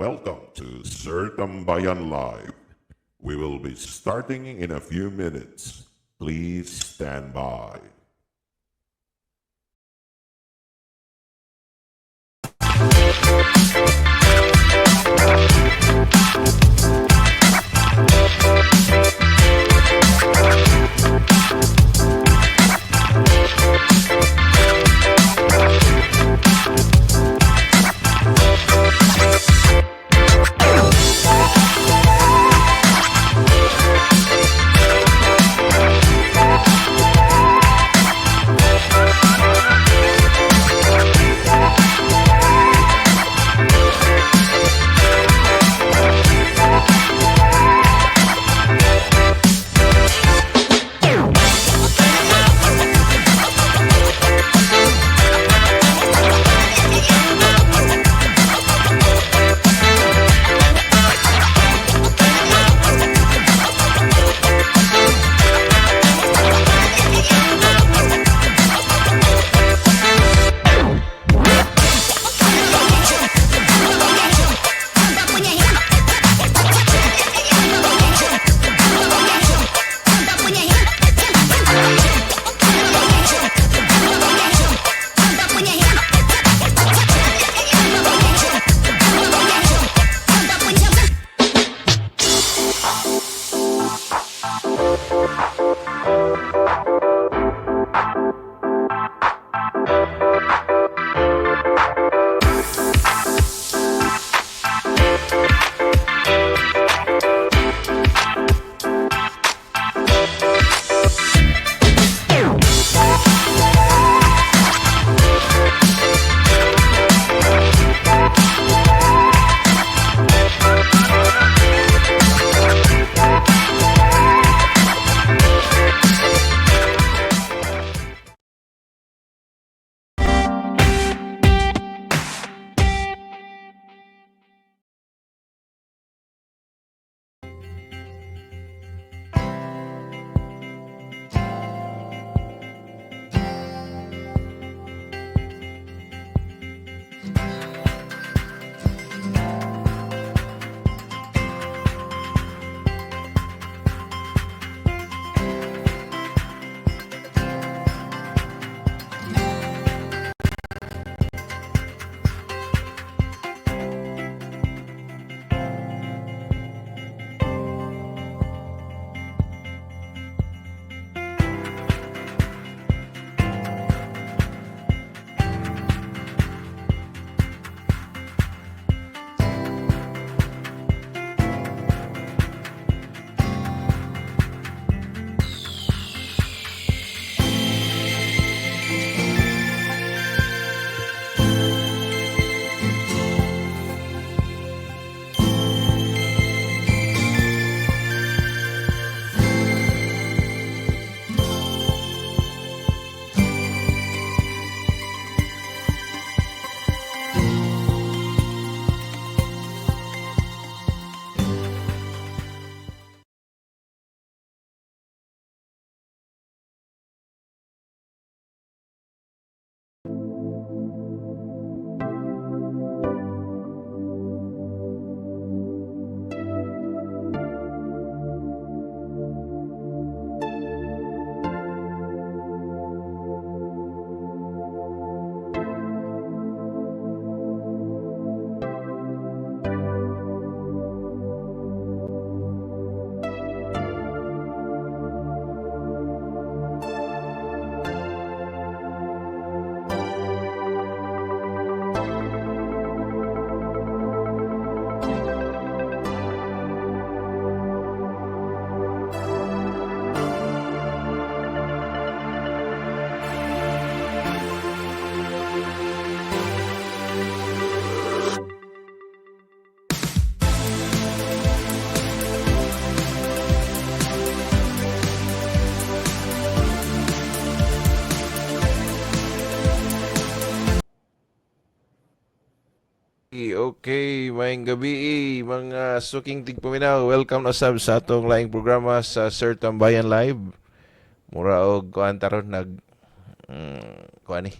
Welcome to CERTAmbayan Live. We will be starting in a few minutes. Please stand by. Okay, maayong gabi mga suking tigpaminaw. Welcome na sab sa atong laing programa sa CERTAmbayan Live. Mura og kuan taron kuan ni.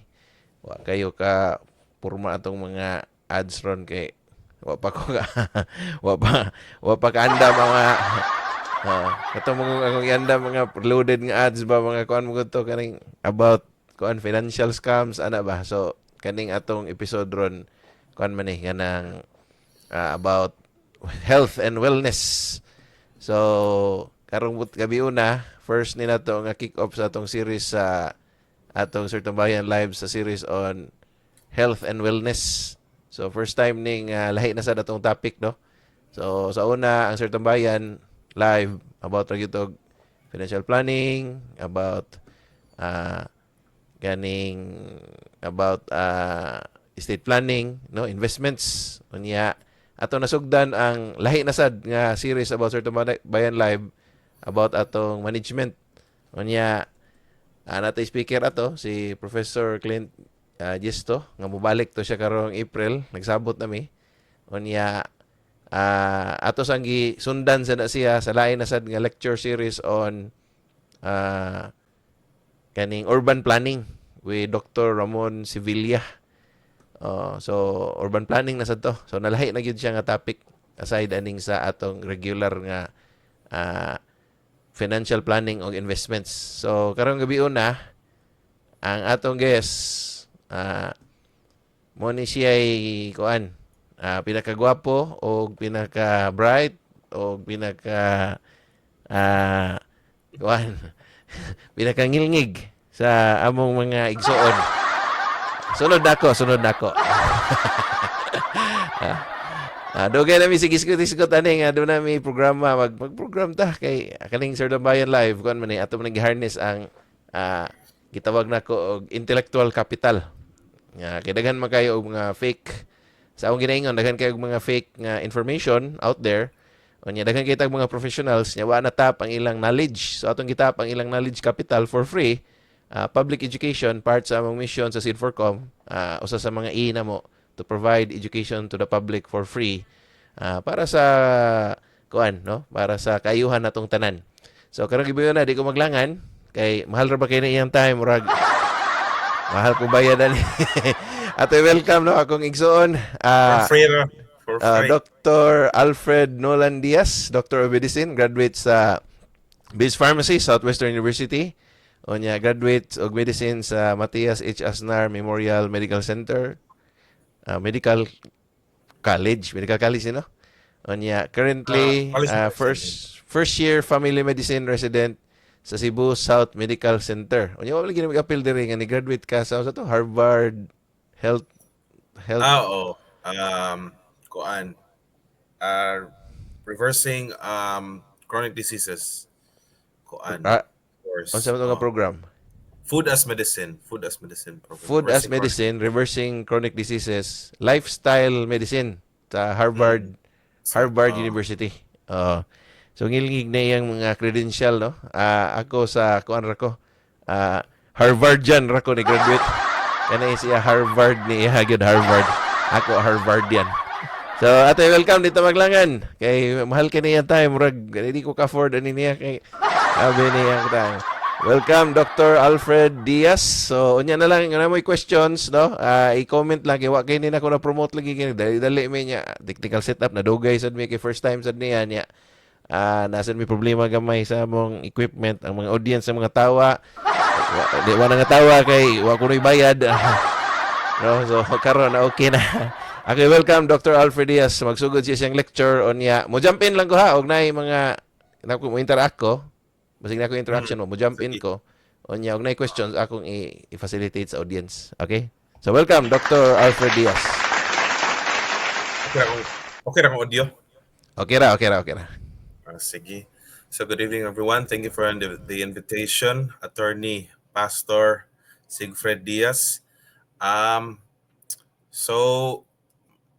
Wa kayo ka purma atong mga ads ron kay Wa pa ko ka, wa pa, wa pa kaanda mga, katong mga akong yanda mga loaded nga ads ba, mga kuan mo to kaning about kuan financial scams, ana ba? So, kaning atong episode ron, kuan man kanang about health and wellness. So, karong gabi una, first ni nato nga kick off sa atong series sa atong CERTAmbayan Live sa series on health and wellness. So, first time ning lahi na sa datong topic, no? So, sa una, ang CERTAmbayan Live about ra gyud og financial planning, about uh, ganing about estate planning, no, investments, unya ato nasugdan ang lahi na sad nga series about CERTAmbayan Live about atong management, unya natay speaker ato si Professor Clint Gisto nga mobalik to siya karong April, nagsabot nami, unya ato sang sundan sa na siya sa lain na sad nga lecture series on uh, kaning urban planning with Dr. Ramon Sevilla. So urban planning na sad to. So nalahi na gyud siya nga topic aside aning sa atong regular nga uh, financial planning o investments. So karong gabi una ang atong guest mo ni siya ay kuan pinakagwapo o pinaka bright o pinaka kuan pinakangilngig sa among mga igsoon. Sunod nako. Dugay nami sige iskot ani nga do nami programa magprogram ta kay kaning CERTAmbayan Live kuan man ni ato man gi-harness ang gitawag nako og intellectual capital. Kay daghan man kayo og mga fake sa akong ginaingon daghan kayo og mga fake nga information out there. Unya daghan kay tag mga professionals nya wa na tap ang ilang knowledge. So atong gitap ang ilang knowledge capital for free. Public education part sa among mission sa SID4Com, usa sa mga na mo to provide education to the public for free para sa kuan, no, para sa kayuhan natong tanan. So karong gibuyon na di ko maglangan kay mahal ra ba kay na iyang time murag mahal ko bayad ani. Ato welcome no akong igsoon For free. Dr. Alfred Nolan Diaz, Doctor of Medicine, graduate sa Biz Pharmacy, Southwestern University. Onya graduate og medicine sa Matias H. Asnar Memorial Medical Center, Medical College, no? Onya currently College of first year family medicine resident sa Cebu South Medical Center. Onya wala gyud mag-appeal diri nga ni graduate ka sa to Harvard Health. Oo. Kuan. Reversing chronic diseases. Kuan. Unsa man nga program? Food as medicine. Food as medicine program. Food as medicine, reversing chronic diseases, lifestyle medicine sa Harvard University. So ngilngig na iyang mga credential, no? Ako sa kuan ra ko. Harvardian ra ko ni graduate. Kana siya Harvard ni gyud Harvard. Ako Harvardian. So ate welcome dito maglangan. Kay mahal kini yung time murag hindi ko ka-afford ani niya kay sabi niya ta. Welcome Dr. Alfred Diaz. So unya na lang nga mo'y questions, no? I-comment lang kay wa kay ni nako na promote lagi kini dali mi niya technical setup na dugay sad mi kay first time sad niya niya. Nasan may problema gamay sa among equipment, ang mga audience sa mga tawa. Di wa nga tawa kay wa kunoy bayad. No, so karon na okay na. Okay, welcome Dr. Alfred Diaz. Magsugod siya siyang lecture on niya. Mo jump in lang ko ha, og nay mga nako mo interact ko. Basig na ko interaction mo jump in ko. On niya og nay questions akong i-facilitate sa audience. Okay? So welcome Dr. Alfred Diaz. Okay ra kung audio. Okay ra. Sige. So good evening everyone. Thank you for the invitation, Attorney Pastor Sigfred Diaz. So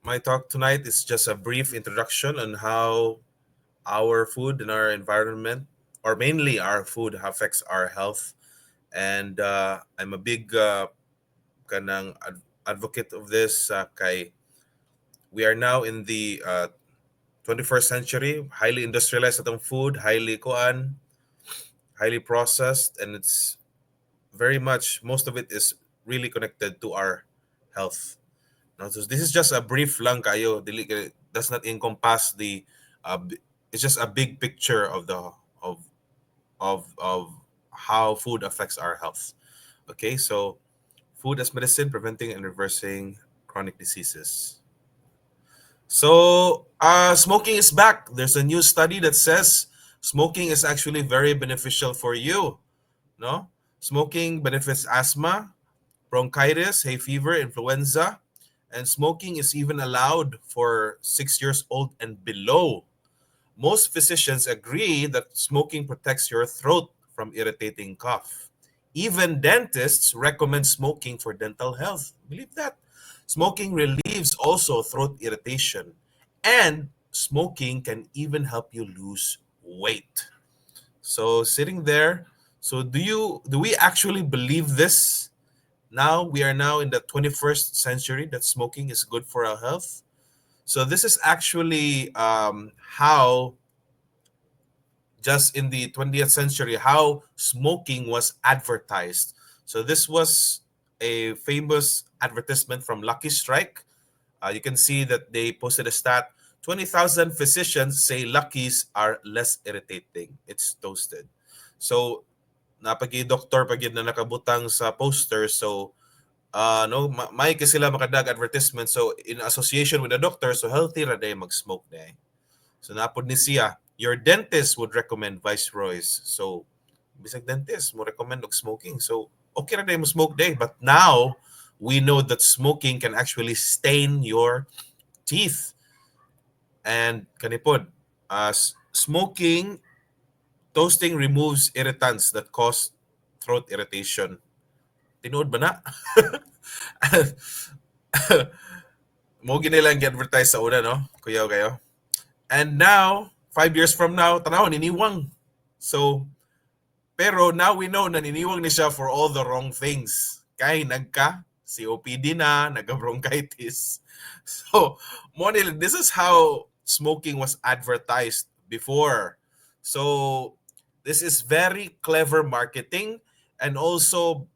my talk tonight is just a brief introduction on how our food and our environment, or mainly our food, affects our health. And I'm a big kanang advocate of this. Kay we are now in the 21st century, highly industrialized atong food, highly processed, and it's very much, most of it is really connected to our health. Now, so this is just a brief lang kayo, dili does not encompass the it's just a big picture of the of of how food affects our health. Okay, so food as medicine, preventing and reversing chronic diseases. So, smoking is back. There's a new study that says smoking is actually very beneficial for you. No, smoking benefits asthma, bronchitis, hay fever, influenza, and smoking is even allowed for 6 years old and below. Most physicians agree that smoking protects your throat from irritating cough. Even dentists recommend smoking for dental health. Believe that. Smoking relieves also throat irritation. And smoking can even help you lose weight. So sitting there, so do we actually believe this? Now we are now in the 21st century that smoking is good for our health. So this is actually how just in the 20th century how smoking was advertised. So this was a famous advertisement from Lucky Strike. You can see that they posted a stat: 20,000 physicians say Luckies are less irritating. It's toasted. So napagi doktor pagid na nakabutang sa poster. So no may kasi sila makadag advertisement, so in association with the doctor, so healthy ra day mag-smoke day. So napod ni siya, your dentist would recommend Viceroys. So bisag dentist mo recommend og smoking. So okay ra day mo smoke day, but now we know that smoking can actually stain your teeth. And kanipod, smoking, toasting removes irritants that cause throat irritation. Tinood ba na? Mo ginilang gi-advertise sa una, no? Kuyaw kayo. And now, 5 years from now, tanaw, niniwang. So, pero now we know na niniwang ni siya for all the wrong things. Kay nagka COPD na, nagka-bronchitis. So, this is how smoking was advertised before. So, this is very clever marketing. And also,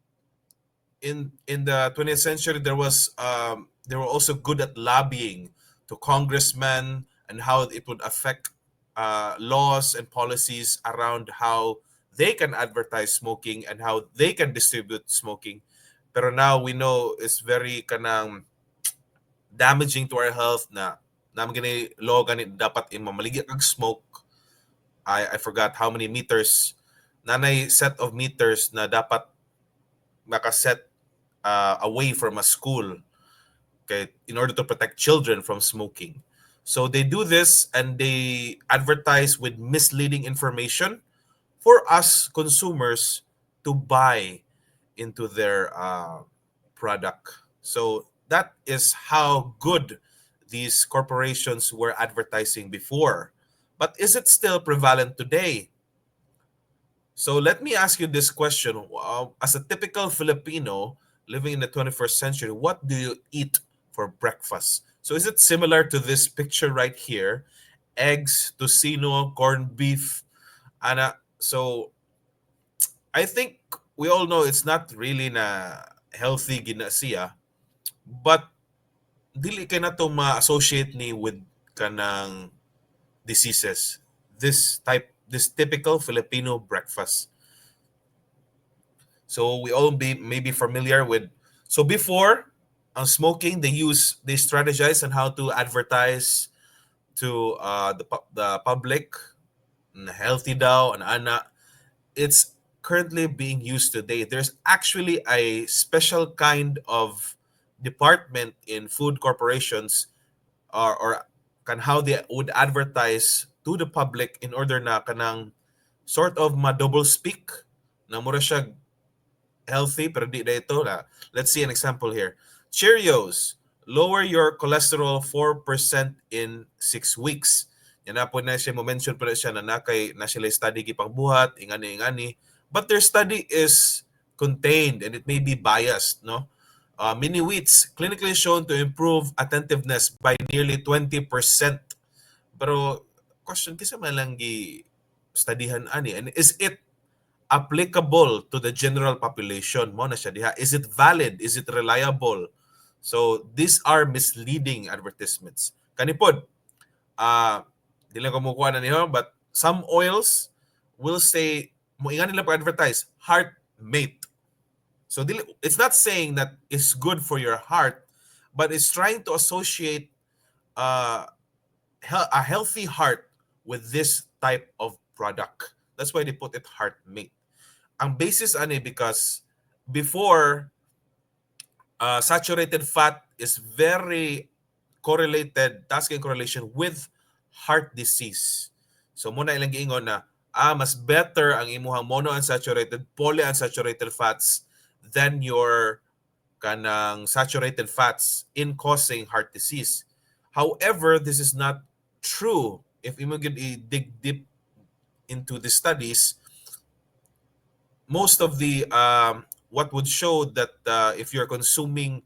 in the 20th century, they were also good at lobbying to congressmen and how it would affect laws and policies around how they can advertise smoking and how they can distribute smoking. Pero now we know it's very kanang damaging to our health na naman gani law ganit dapat mamaligi kag smoke. I forgot how many meters, nanay set of meters na dapat nakaset away from a school, okay, in order to protect children from smoking. So they do this and they advertise with misleading information for us consumers to buy into their product. So that is how good these corporations were advertising before. But is it still prevalent today? So let me ask you this question. As a typical Filipino living in the 21st century, what do you eat for breakfast? So is it similar to this picture right here? Eggs, tocino, corned beef. So I think we all know it's not really na healthy ginasiya, but dili kay na to ma-associate ni with kanang diseases. This typical Filipino breakfast. So we all may be familiar with. So before smoking, they strategize on how to advertise to the public, healthy daw and ana. It's currently being used today. There's actually a special kind of department in food corporations, or kan how they would advertise to the public in order na kanang sort of ma-double speak na mura siya healthy pero di dito na. Let's see an example here. Cheerios, lower your cholesterol 4% in 6 weeks. Yan na po na siya mo-mention pa na siya na nakay na sila study gipang buhat, ingani. But their study is contained and it may be biased, no? Mini wheats clinically shown to improve attentiveness by nearly 20%. Pero question kisa man lang gi studyhan ani, and is it applicable to the general population? Mo na siya diha. Is it valid? Is it reliable? So these are misleading advertisements. Kanipod, Dili ko mukuha na niyo, but some oils will say, mo ingan nila pa-advertise, heart mate. So it's not saying that it's good for your heart, but it's trying to associate uh, a healthy heart with this type of product. That's why they put it heart mate. Ang basis ani because before saturated fat is very correlated, task in correlation with heart disease. So muna ilang giingon na mas better ang imuhang monounsaturated, polyunsaturated fats than your kanang saturated fats in causing heart disease. However, this is not true. If you dig deep into the studies, most of the what would show that if you're consuming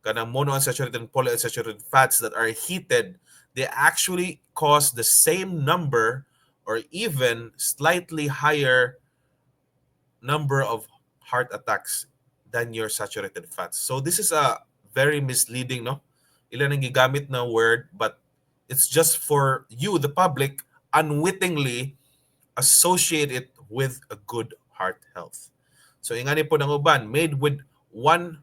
kanang monounsaturated and polyunsaturated fats that are heated, they actually cause the same number or even slightly higher number of heart attacks than your saturated fats. So this is a very misleading, no? Ilan ang gigamit na word, but it's just for you, the public, unwittingly associate it with a good heart health. So ingani po ng uban, made with 100%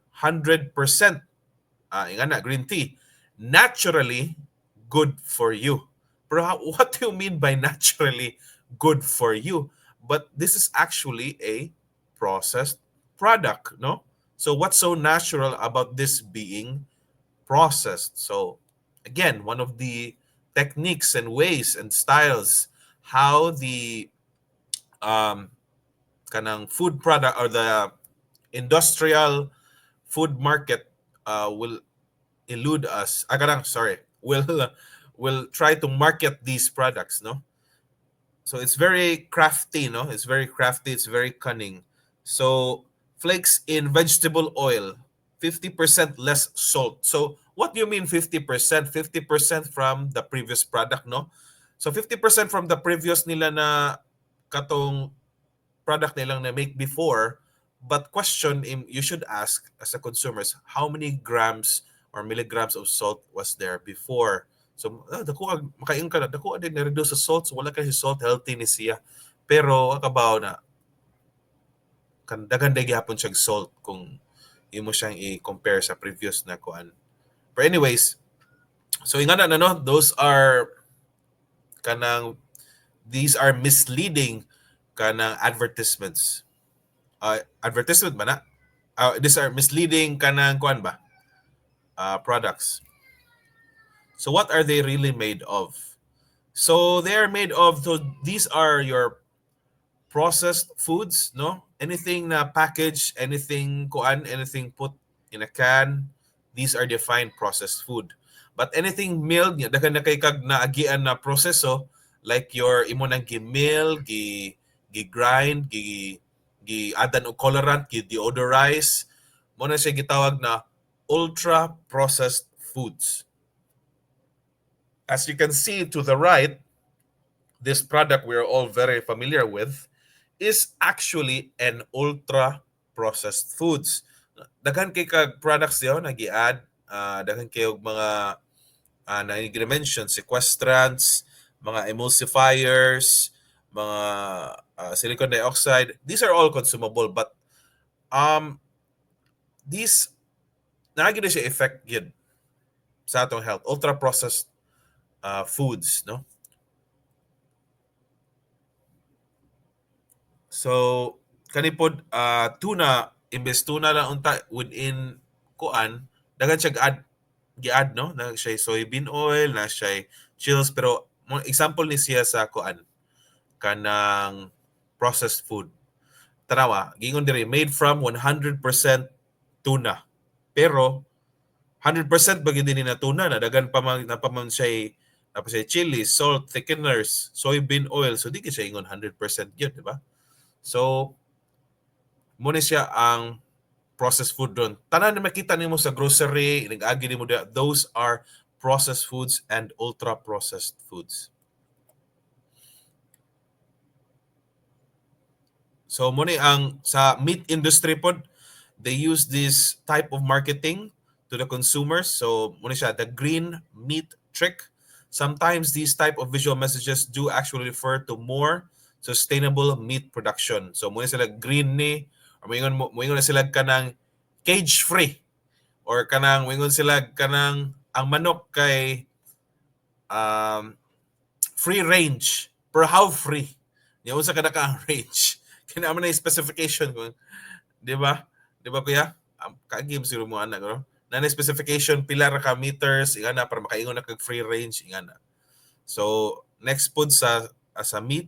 ingana green tea, naturally good for you. Pero what do you mean by naturally good for you? But this is actually a processed product, no? So what's so natural about this being processed? So again, one of the techniques and ways and styles how the kanang food product or the industrial food market will elude us. Will try to market these products, no? So it's very crafty, no? It's very crafty, it's very cunning. So flakes in vegetable oil, 50% less salt. So what do you mean 50%? 50% from the previous product, no? So 50% from the previous nila na katong product nilang na make before, but you should ask as a consumers, how many grams or milligrams of salt was there before? So, dako makain ka na, dako din na-reduce sa salt, so wala ka si salt, healthy ni siya. Pero, kabaw na, dagan gyapon siya salt kung imo siyang i-compare sa previous na kuan. But anyways, so ingana na no, these are misleading kanang advertisements. Advertisement ba na? These are misleading kanang kuan ba? Products. So what are they really made of? So they are made of, these are your processed foods, no? Anything na package, anything put in a can, these are defined processed food. But anything milled, dagan na kay kag naagian na proseso, like your imo nang gi-mill, gi-grind, gi-adan og colorant, gi-deodorize, mo na siya gitawag na ultra processed foods. As you can see to the right, this product we're all very familiar with is actually an ultra processed foods. Daghan kay kag products diyo nagi-add, daghan kay og mga na-mention sequestrants, mga emulsifiers, mga silicon dioxide. These are all consumable, but these naagid siya effect gid sa atong health, ultra processed foods, no? So kanipod tuna, imbes tuna lang unta within kuan, daghan siya gi-add, no? Na siya soybean oil, na siya chills, pero example ni siya sa kuan kanang processed food. Tanawa, gingon diri made from 100% tuna. Pero 100% bagay din na tuna na dagan pa man siya chili, salt, thickeners, soybean oil. So di ka siya ingon 100% yun, di ba? So muna siya ang processed food doon. Tanan na makita nimo sa grocery, nag-agi nimo da, those are processed foods and ultra processed foods. So muna ang sa meat industry pod, they use this type of marketing to the consumers. So muna siya the green meat trick. sometimes these type of visual messages do actually refer to more sustainable meat production. So mo sila green ni, or moingon na sila kanang cage free, or kanang moingon sila kanang ang manok kay um, free range, per how free. Yung sa kada ka range. Kinama na yung specification ko. Di ba? Di ba kuya? Kaagim siguro mo anak, no? Na specification pila ra ka meters ingana para makaingon na kag free range ingana. So next pod sa meat,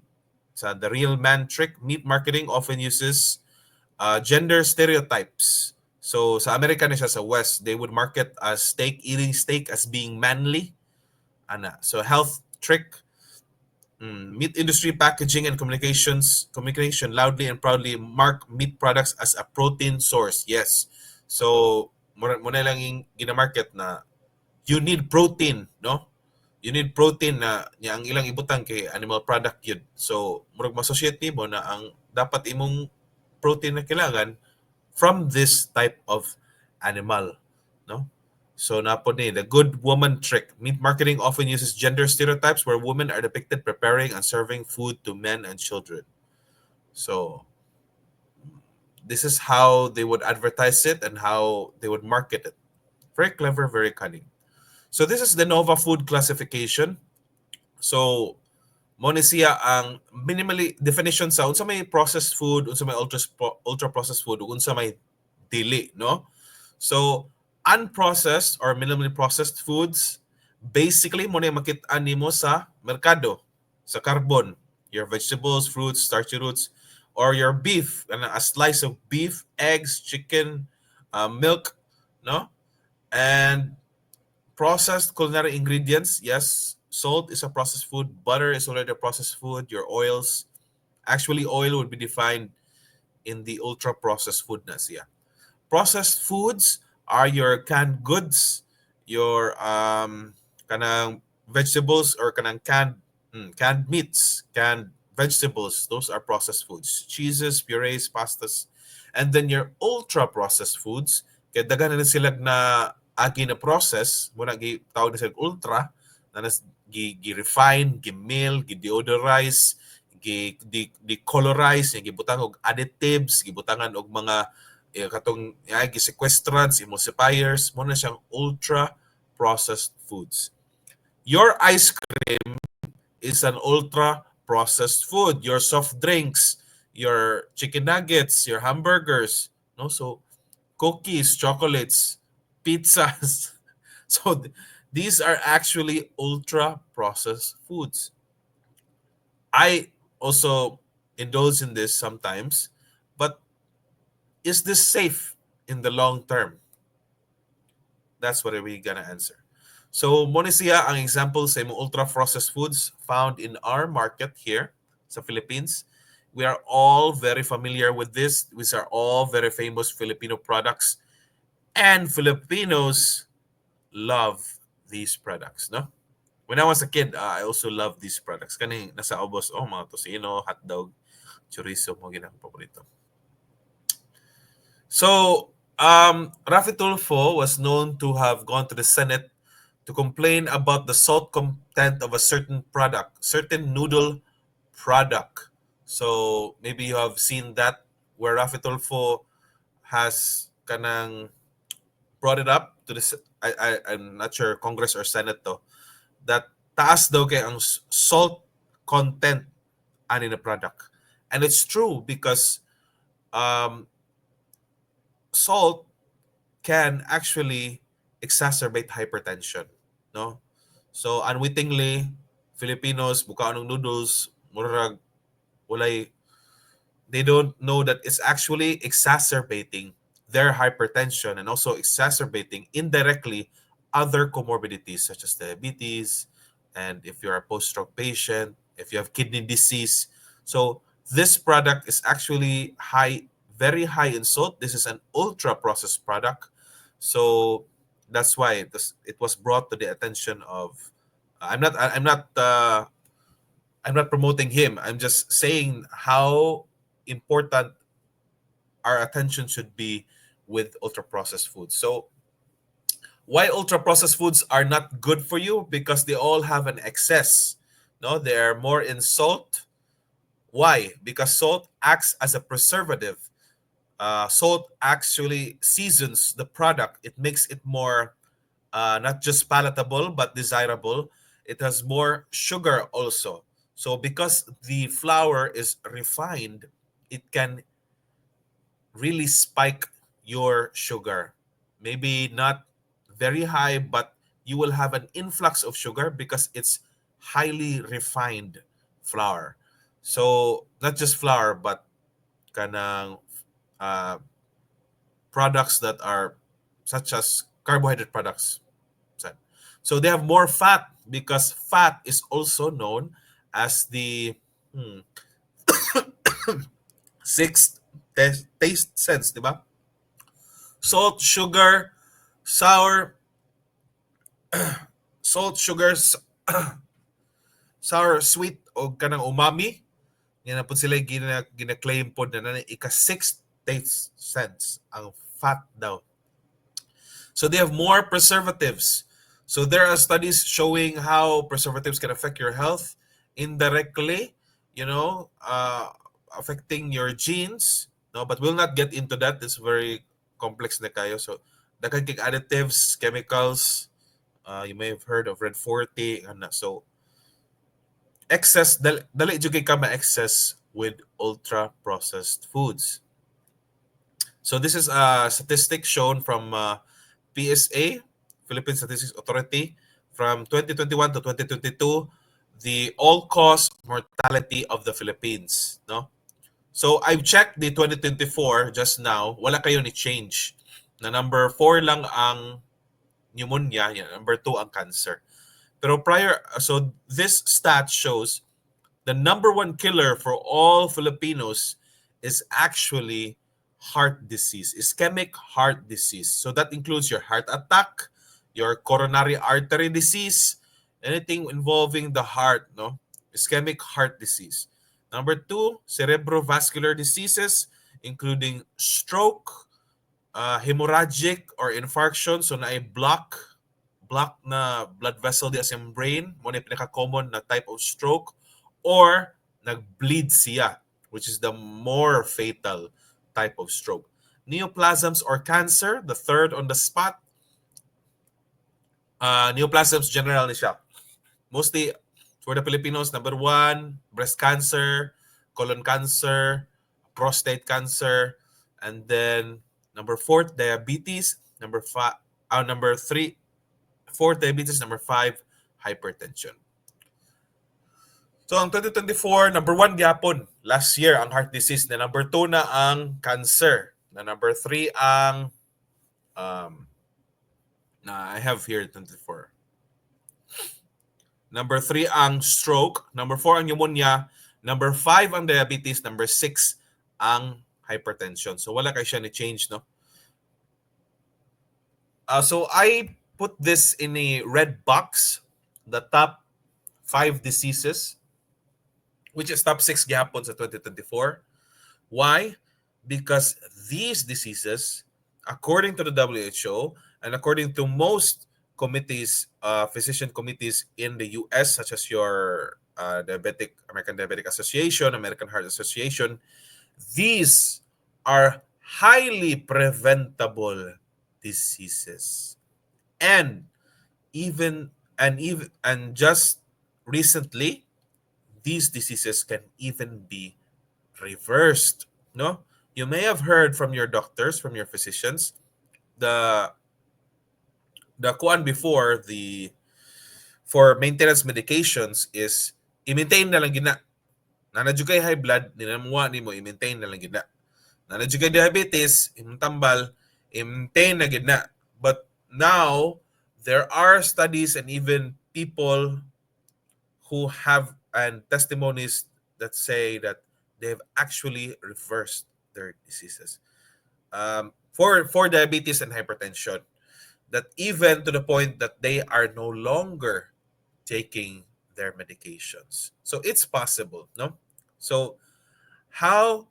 sa the real man trick, meat marketing often uses gender stereotypes. So sa Amerika na siya sa West, they would market eating steak as being manly. Ana. So health trick, meat industry packaging and communication loudly and proudly mark meat products as a protein source. Yes. So muna lang yung ginamarket na you need protein, no? You need protein na ang ilang ibutang kay animal product yun. So murag ma-associate mo na ang dapat imong protein na kailangan from this type of animal, no? So napo ni the good woman trick. Meat marketing often uses gender stereotypes where women are depicted preparing and serving food to men and children. So this is how they would advertise it and how they would market it. Very clever, very cunning. So this is the Nova food classification. So mo ni siya ang minimally definition sa unsa may processed food, unsa may ultra processed food, unsa may dili, no? So unprocessed or minimally processed foods, basically mo na makita nimo sa merkado, sa carbon, your vegetables, fruits, starchy roots, or your beef, a slice of beef, eggs, chicken, milk, no? And processed culinary ingredients, yes, salt is a processed food, butter is already a processed food, your oils, actually oil would be defined in the ultra processed foodness, yeah. Processed foods are your canned goods, your kanang vegetables or kanang canned meats, canned vegetables. Those are processed foods. Cheeses, purees, pastas, and then your ultra processed foods. Kaya daghan na sila na agi na process, muna gi tawag na sila ultra, na gi-refine, gi-mill, gi-deodorize, gi-colorize, gibutang og additives, gibutangan og mga katong gi-sequestrants, emulsifiers, mo na siyang ultra processed foods. Your ice cream is an ultra processed food. Your soft drinks, your chicken nuggets, your hamburgers, no? So cookies, chocolates, pizzas. So these are actually ultra processed foods. I also indulge in this sometimes, but is this safe in the long term? That's what we're gonna answer. So, muna siya ang example sa mga ultra-processed foods found in our market here sa Philippines. We are all very familiar with this. These are all very famous Filipino products. And Filipinos love these products, no? When I was a kid, I also loved these products. Kaning nasa ubos, mga tosino, hotdog, chorizo, mo ginang paborito. So, Rafi Tulfo was known to have gone to the Senate to complain about the salt content of a certain product, certain noodle product. So, maybe you have seen that where Rafi Tulfo has kanang brought it up to the I'm not sure Congress or Senate though, that taas daw kay ang salt content ani na product. And it's true because salt can actually exacerbate hypertension, no? So unwittingly, Filipinos bukaan ng noodles, murag walay, they don't know that it's actually exacerbating their hypertension and also exacerbating indirectly other comorbidities such as diabetes, and if you're a post-stroke patient, if you have kidney disease. So this product is actually very high in salt. This is an ultra processed product. So that's why it was brought to the attention of I'm not promoting him. I'm just saying how important our attention should be with ultra processed foods. So Why ultra processed foods are not good for you? Because they all have an excess. No, they are more in salt. Why? Because salt acts as a preservative. Salt actually seasons the product. It makes it more not just palatable but desirable. It has more sugar also. So because the flour is refined, it can really spike your sugar. Maybe not very high, but you will have an influx of sugar because it's highly refined flour. So not just flour, but kanang uh, products that are such as carbohydrate products. So they have more fat because fat is also known as the hmm, sixth taste sense, di ba? Salt, sugar, sour, salt, sugars, sour, sweet, o kanang umami. Yan na po sila gina-claim po na ika-sixth taste sense ang fat daw. So they have more preservatives. So there are studies showing how preservatives can affect your health indirectly, affecting your genes. No, but we'll not get into that. It's very complex na kayo. So daghang kay additives, chemicals. You may have heard of Red 40. So excess, dali jud kay ka ma-excess with ultra processed foods. So this is a statistic shown from PSA, Philippine Statistics Authority, from 2021 to 2022, the all-cause mortality of the Philippines. No? So I've checked the 2024 just now, wala kayo ni change. Na number 4 lang ang pneumonia, number 2 ang cancer. Pero so this stat shows the number 1 killer for all Filipinos is actually heart disease, ischemic heart disease. So that includes your heart attack, your coronary artery disease, anything involving the heart, no? Ischemic heart disease. Number 2, cerebrovascular diseases, including stroke, hemorrhagic or infarction, so na block na blood vessel di as yung brain, mo na pinaka-common na type of stroke, or nag-bleed siya, which is the more fatal type of stroke. Neoplasms or cancer, the third on the spot. Neoplasms general ni siya. Mostly for the Filipinos, number 1, breast cancer, colon cancer, prostate cancer, and then number 4, diabetes, number 3, 4, diabetes, number 5, hypertension. So ang 2024, number 1 gyapon last year ang heart disease, na number 2 na ang cancer, na number 3 ang I have here 24. Number 3 ang stroke, number 4 ang pneumonia, number 5 ang diabetes, number 6 ang hypertension. So wala kay siya ni change, no? So I put this in a red box, the top 5 diseases, which is top 6 gihapon sa 2024. Why? Because these diseases, according to the WHO and according to most committees, physician committees in the US, such as your American Diabetic Association, American Heart Association, these are highly preventable diseases. And just recently, these diseases can even be reversed. No, you may have heard from your doctors, from your physicians, the kuan before, for maintenance medications is i-maintain na lang gina. Nanadyo high blood, ninamuha ni mo, i-maintain na lang gina. Nanadyo diabetes, imtambal, i-maintain na gina. But now there are studies and even people who have and testimonies that say that they have actually reversed their diseases. For diabetes and hypertension, that even to the point that they are no longer taking their medications. So it's possible, no? So how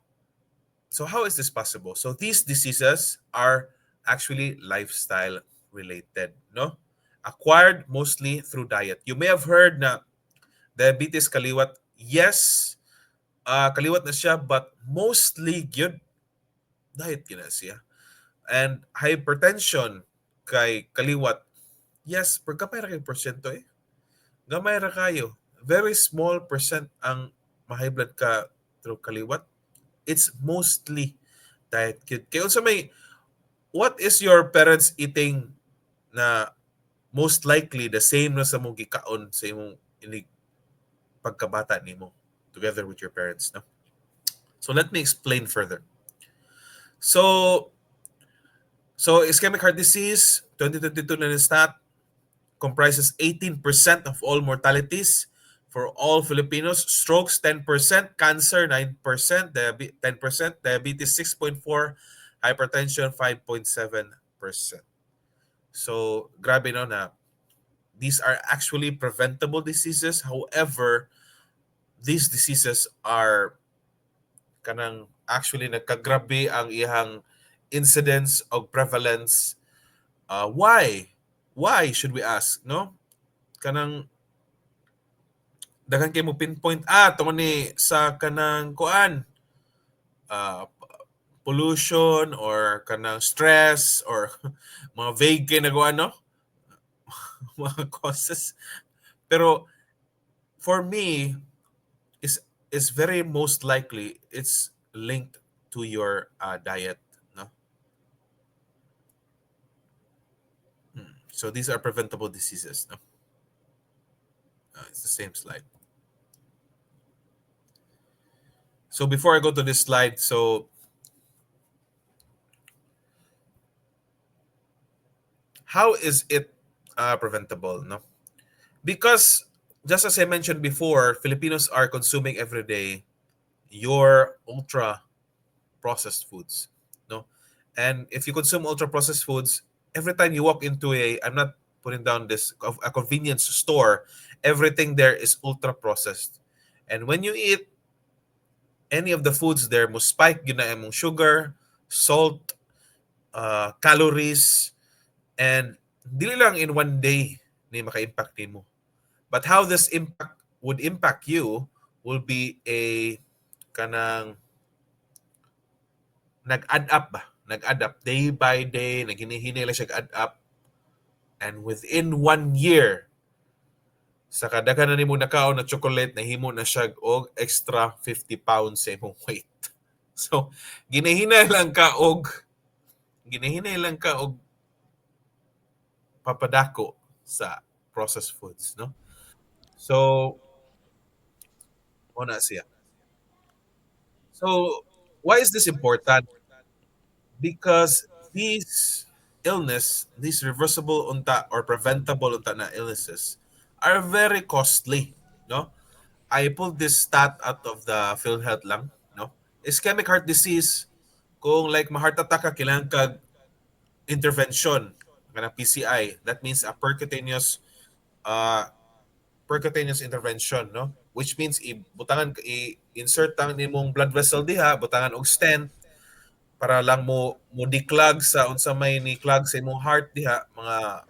is this possible? So these diseases are actually lifestyle related, no? Acquired mostly through diet. You may have heard na diabetes kaliwat. Yes, kaliwat na siya, but mostly gyud diet gina siya. And hypertension kay kaliwat. Yes, gamay ra kay porsyento eh. Gamay ra kayo. Very small percent ang ma-high blood ka through kaliwat. It's mostly diet gyud. Kaya unsa may, what is your parents eating na most likely the same na sa mong gikaon sa imong pagkabata nimo together with your parents, no? So let me explain further. So ischemic heart disease 2022 na stat comprises 18% of all mortalities for all Filipinos, strokes 10%, cancer 9%, 10%, diabetes 6.4, hypertension 5.7%. So grabe no na these are actually preventable diseases. However, these diseases are kanang actually nagkagrabe ang iyang incidence or prevalence. Why? Why should we ask, no? Kanang daghan kay mo pinpoint tumo ni sa kanang kuan pollution or kanang stress or mga vague kay nagawa, no? Mga causes. Pero for me is very most likely it's linked to your diet, no? So these are preventable diseases, no? It's the same slide. So before I go to this slide, so how is it preventable, no? Because just as I mentioned before, Filipinos are consuming every day your ultra processed foods, no? And if you consume ultra processed foods, every time you walk into I'm not putting down this, a convenience store, everything there is ultra processed. And when you eat any of the foods there, mo spike yun na imong sugar, salt, calories, and dili lang in one day ni maka-impact nimo. But how this impact would impact you will be a kanang nag-add up ba? Nag-add up day by day, naghinihinay lang siya add up. And within 1 year, sa kadaghan na nimo nakaon na chocolate, nahimo na siya og extra 50 pounds sa imong weight. So, ginahinay lang ka og papadako sa processed foods, no? So, na siya. So, why is this important? Because these reversible unta or preventable unta na illnesses are very costly, no? I pulled this stat out of the PhilHealth lang, no? Ischemic heart disease, kung like ma-heart attack ka, kailangan ka intervention, kana PCI. That means a percutaneous intervention, no? Which means i-insert ang nimong blood vessel diha, butangan og stent para lang mo declog sa unsa may ni clog sa imong heart diha, mga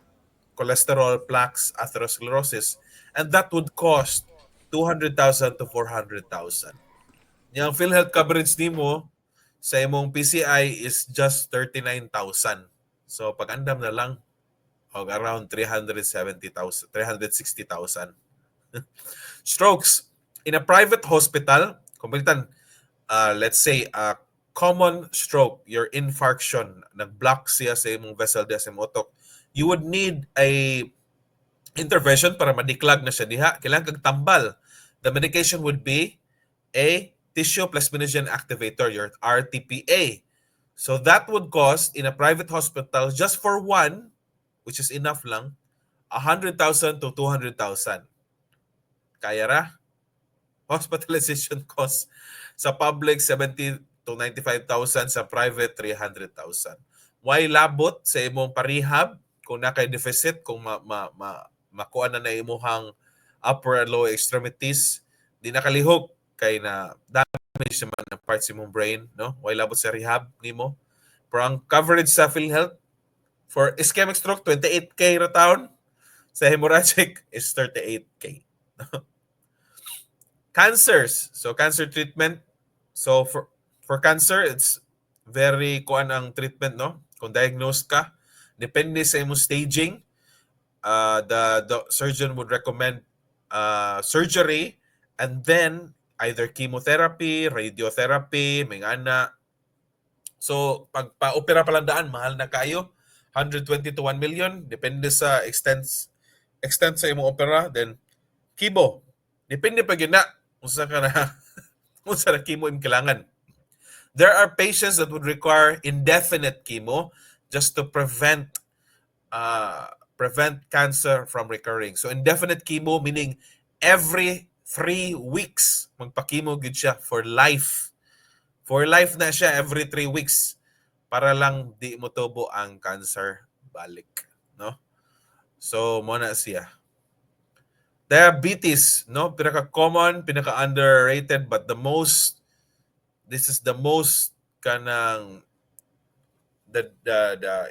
cholesterol, plaques, atherosclerosis, and that would cost 200,000 to 400,000. Yang PhilHealth coverage nimo sa imong PCI is just 39,000. So pag-andam na lang og around 370,000, 360,000. Strokes in a private hospital, kumbagitan, let's say common stroke, your infarction, nag-block siya sa imong vessel diha sa imong utok, you would need a intervention para ma-declog na siya diha. Kailangan kag tambal. The medication would be a tissue plasminogen activator, your RTPA. So that would cost in a private hospital just for one, which is enough lang, 100,000 to 200,000. Kaya ra? Hospitalization cost sa public 70 to 95,000, sa private 300,000. Why labot sa imong parehab kung nakay deficit, kung makuha na imuhang upper and lower extremities, di nakalihok kay na damage naman ang parts sa imong brain, no? Why labot sa rehab nimo? Pero ang coverage sa PhilHealth For ischemic stroke, 28K ra taon. Sa hemorrhagic is 38K. Cancers. So cancer treatment. So for cancer, it's very kuan ang treatment, no? Kung diagnosed ka, depende sa imong staging, the surgeon would recommend surgery and then either chemotherapy, radiotherapy, may ana. So pag pa-opera pa lang daan, mahal na kayo. 120 to 1 million depende sa extent sa imong opera, then chemo. Depende pa gyud na unsa ka na unsa na chemo im kailangan. There are patients that would require indefinite chemo just to prevent cancer from recurring. So indefinite chemo meaning every 3 weeks magpa-chemo gid siya for life. For life na siya every 3 weeks para lang di mo tubo ang cancer balik, no? So mo na siya. Diabetes, no? Pinaka-common, pinaka-underrated, but this is the most kanang the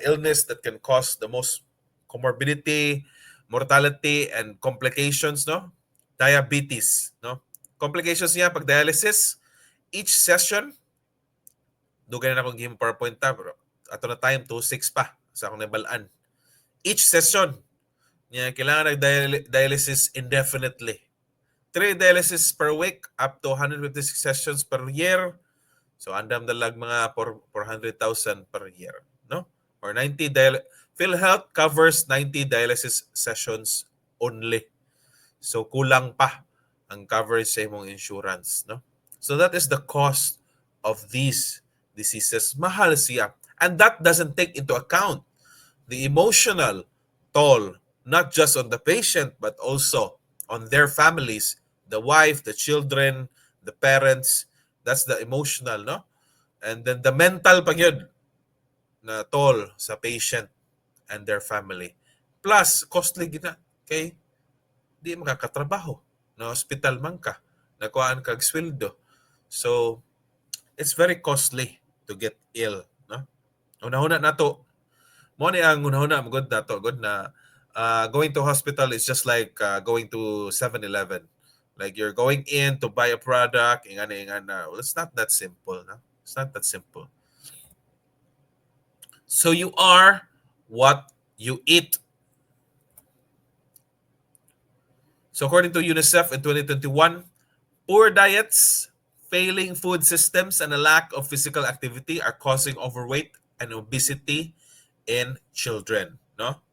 illness that can cause the most comorbidity, mortality, and complications, no? Diabetes, no? Complications niya pag dialysis, each session, dugay na akong game PowerPoint tab, pero ato na time, 2.6 pa sa akong nabalaan. Each session, niya kailangan nag-dialysis indefinitely. 3 dialysis per week, up to 156 sessions per year. So andam dalag mga 400,000 per year, no? Or 90 PhilHealth covers 90 dialysis sessions only. So kulang pa ang coverage sa imong insurance, no? So that is the cost of these diseases. Mahal siya. And that doesn't take into account the emotional toll, not just on the patient, but also on their families, the wife, the children, the parents. That's the emotional, no? And then the mental pa yun na toll sa patient and their family. Plus, costly gina. Okay? Di makakatrabaho. Na hospital man ka. Nakuhaan kag sweldo. So, it's very costly to get ill, no? Una-una na to. Mo ni ang una-una good na to. Good na going to hospital is just like going to 7-Eleven. Like you're going in to buy a product, ingana. Well, it's not that simple, no? It's not that simple. So you are what you eat. So according to UNICEF in 2021, poor diets, failing food systems, and a lack of physical activity are causing overweight and obesity in children, no?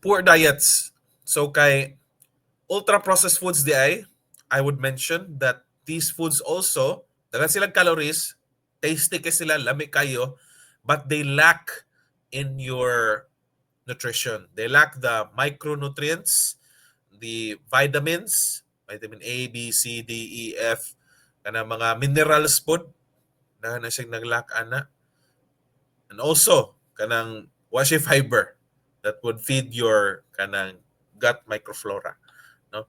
Poor diets. So kay ultra-processed foods I would mention that these foods also, dagan silang calories, tasty kay sila, lami kayo, but they lack in your nutrition. They lack the micronutrients, the vitamins, vitamin A, B, C, D, E, F, kana mga minerals food, na siyang naglack ana. And also, kanang washi fiber that would feed your kanang gut microflora, no?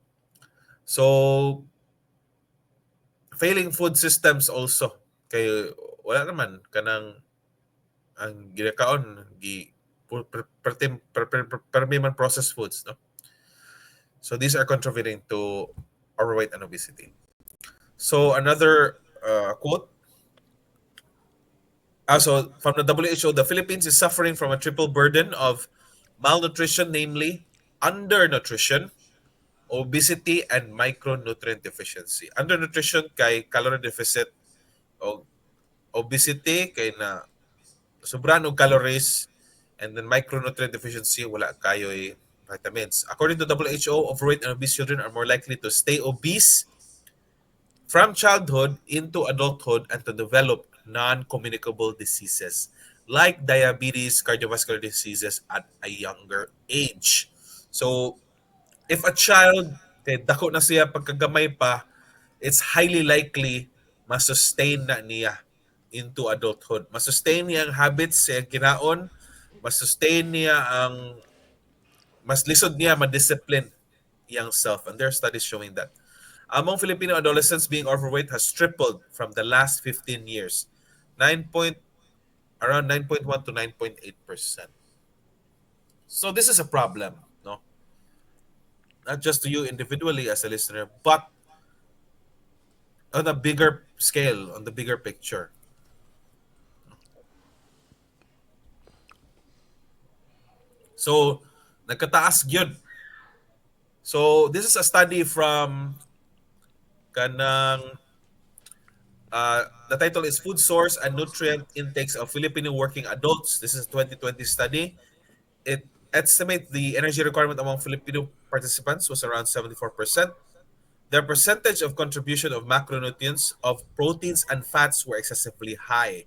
So failing food systems also kay wala naman kanang ang ginakaon permiman processed foods, no? So these are contributing to overweight and obesity. So another quote. So from the WHO, the Philippines is suffering from a triple burden of malnutrition, namely undernutrition, obesity, and micronutrient deficiency. Undernutrition kay calorie deficit, o obesity kay na sobrang og calories, and then micronutrient deficiency, wala kayo'y vitamins. According to WHO, overweight and obese children are more likely to stay obese from childhood into adulthood and to develop non-communicable diseases like diabetes, cardiovascular diseases at a younger age. So, if a child, dako na siya pagkagamay pa, it's highly likely masustain na niya into adulthood. Masustain niya ang habits sa kinaon, masustain niya ang, mas lisod niya, ma-discipline young self. And there are studies showing that. Among Filipino adolescents, being overweight has tripled from the last 15 years. 9.2 around 9.1 to 9.8%. So this is a problem, no? Not just to you individually as a listener, but on a bigger scale, on the bigger picture. So nagkataas gyud. So this is a study from kanang the title is Food Source and Nutrient Intakes of Filipino Working Adults. This is a 2020 study. It estimates the energy requirement among Filipino participants was around 74%. The percentage of contribution of macronutrients of proteins and fats were excessively high.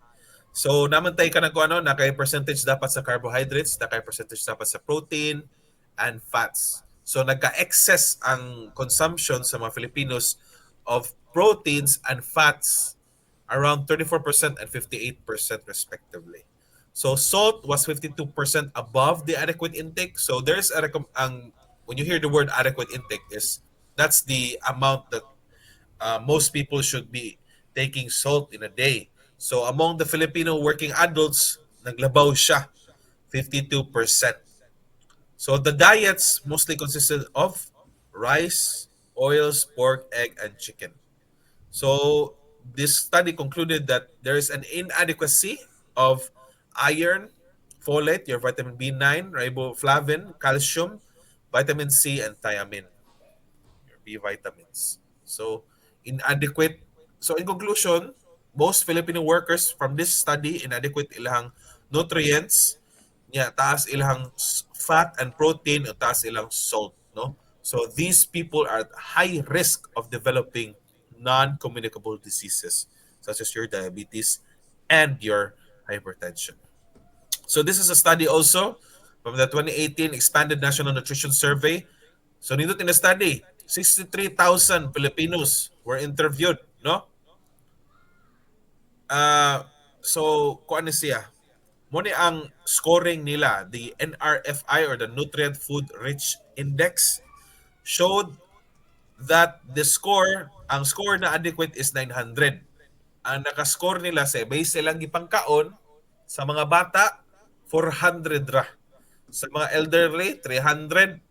So namantay ka na kung ano, nakay percentage dapat sa carbohydrates, nakay percentage dapat sa protein and fats. So nagka-excess ang consumption sa mga Filipinos of proteins and fats around 34% and 58% respectively. So salt was 52% above the adequate intake. So there's when you hear the word adequate intake is that's the amount that most people should be taking salt in a day. So among the Filipino working adults, naglabaw siya 52%. So the diets mostly consisted of rice, oils, pork, egg, and chicken. So this study concluded that there is an inadequacy of iron, folate, your vitamin B9, riboflavin, calcium, vitamin C, and thiamine, your B vitamins. So inadequate. So in conclusion, most Filipino workers from this study inadequate ilang nutrients, niya taas ilang fat and protein, o taas ilang salt, no? So these people are at high risk of developing non-communicable diseases such as your diabetes and your hypertension. So this is a study also from the 2018 Expanded National Nutrition Survey. So nindot in the study, 63,000 Filipinos were interviewed, no? So kuan ni siya? Mo ni ang scoring nila, the NRFI or the Nutrient Food Rich Index showed that ang score na adequate is 900. Ang nakascore nila sa base silang gipangkaon sa mga bata 400 ra. Sa mga elderly 347,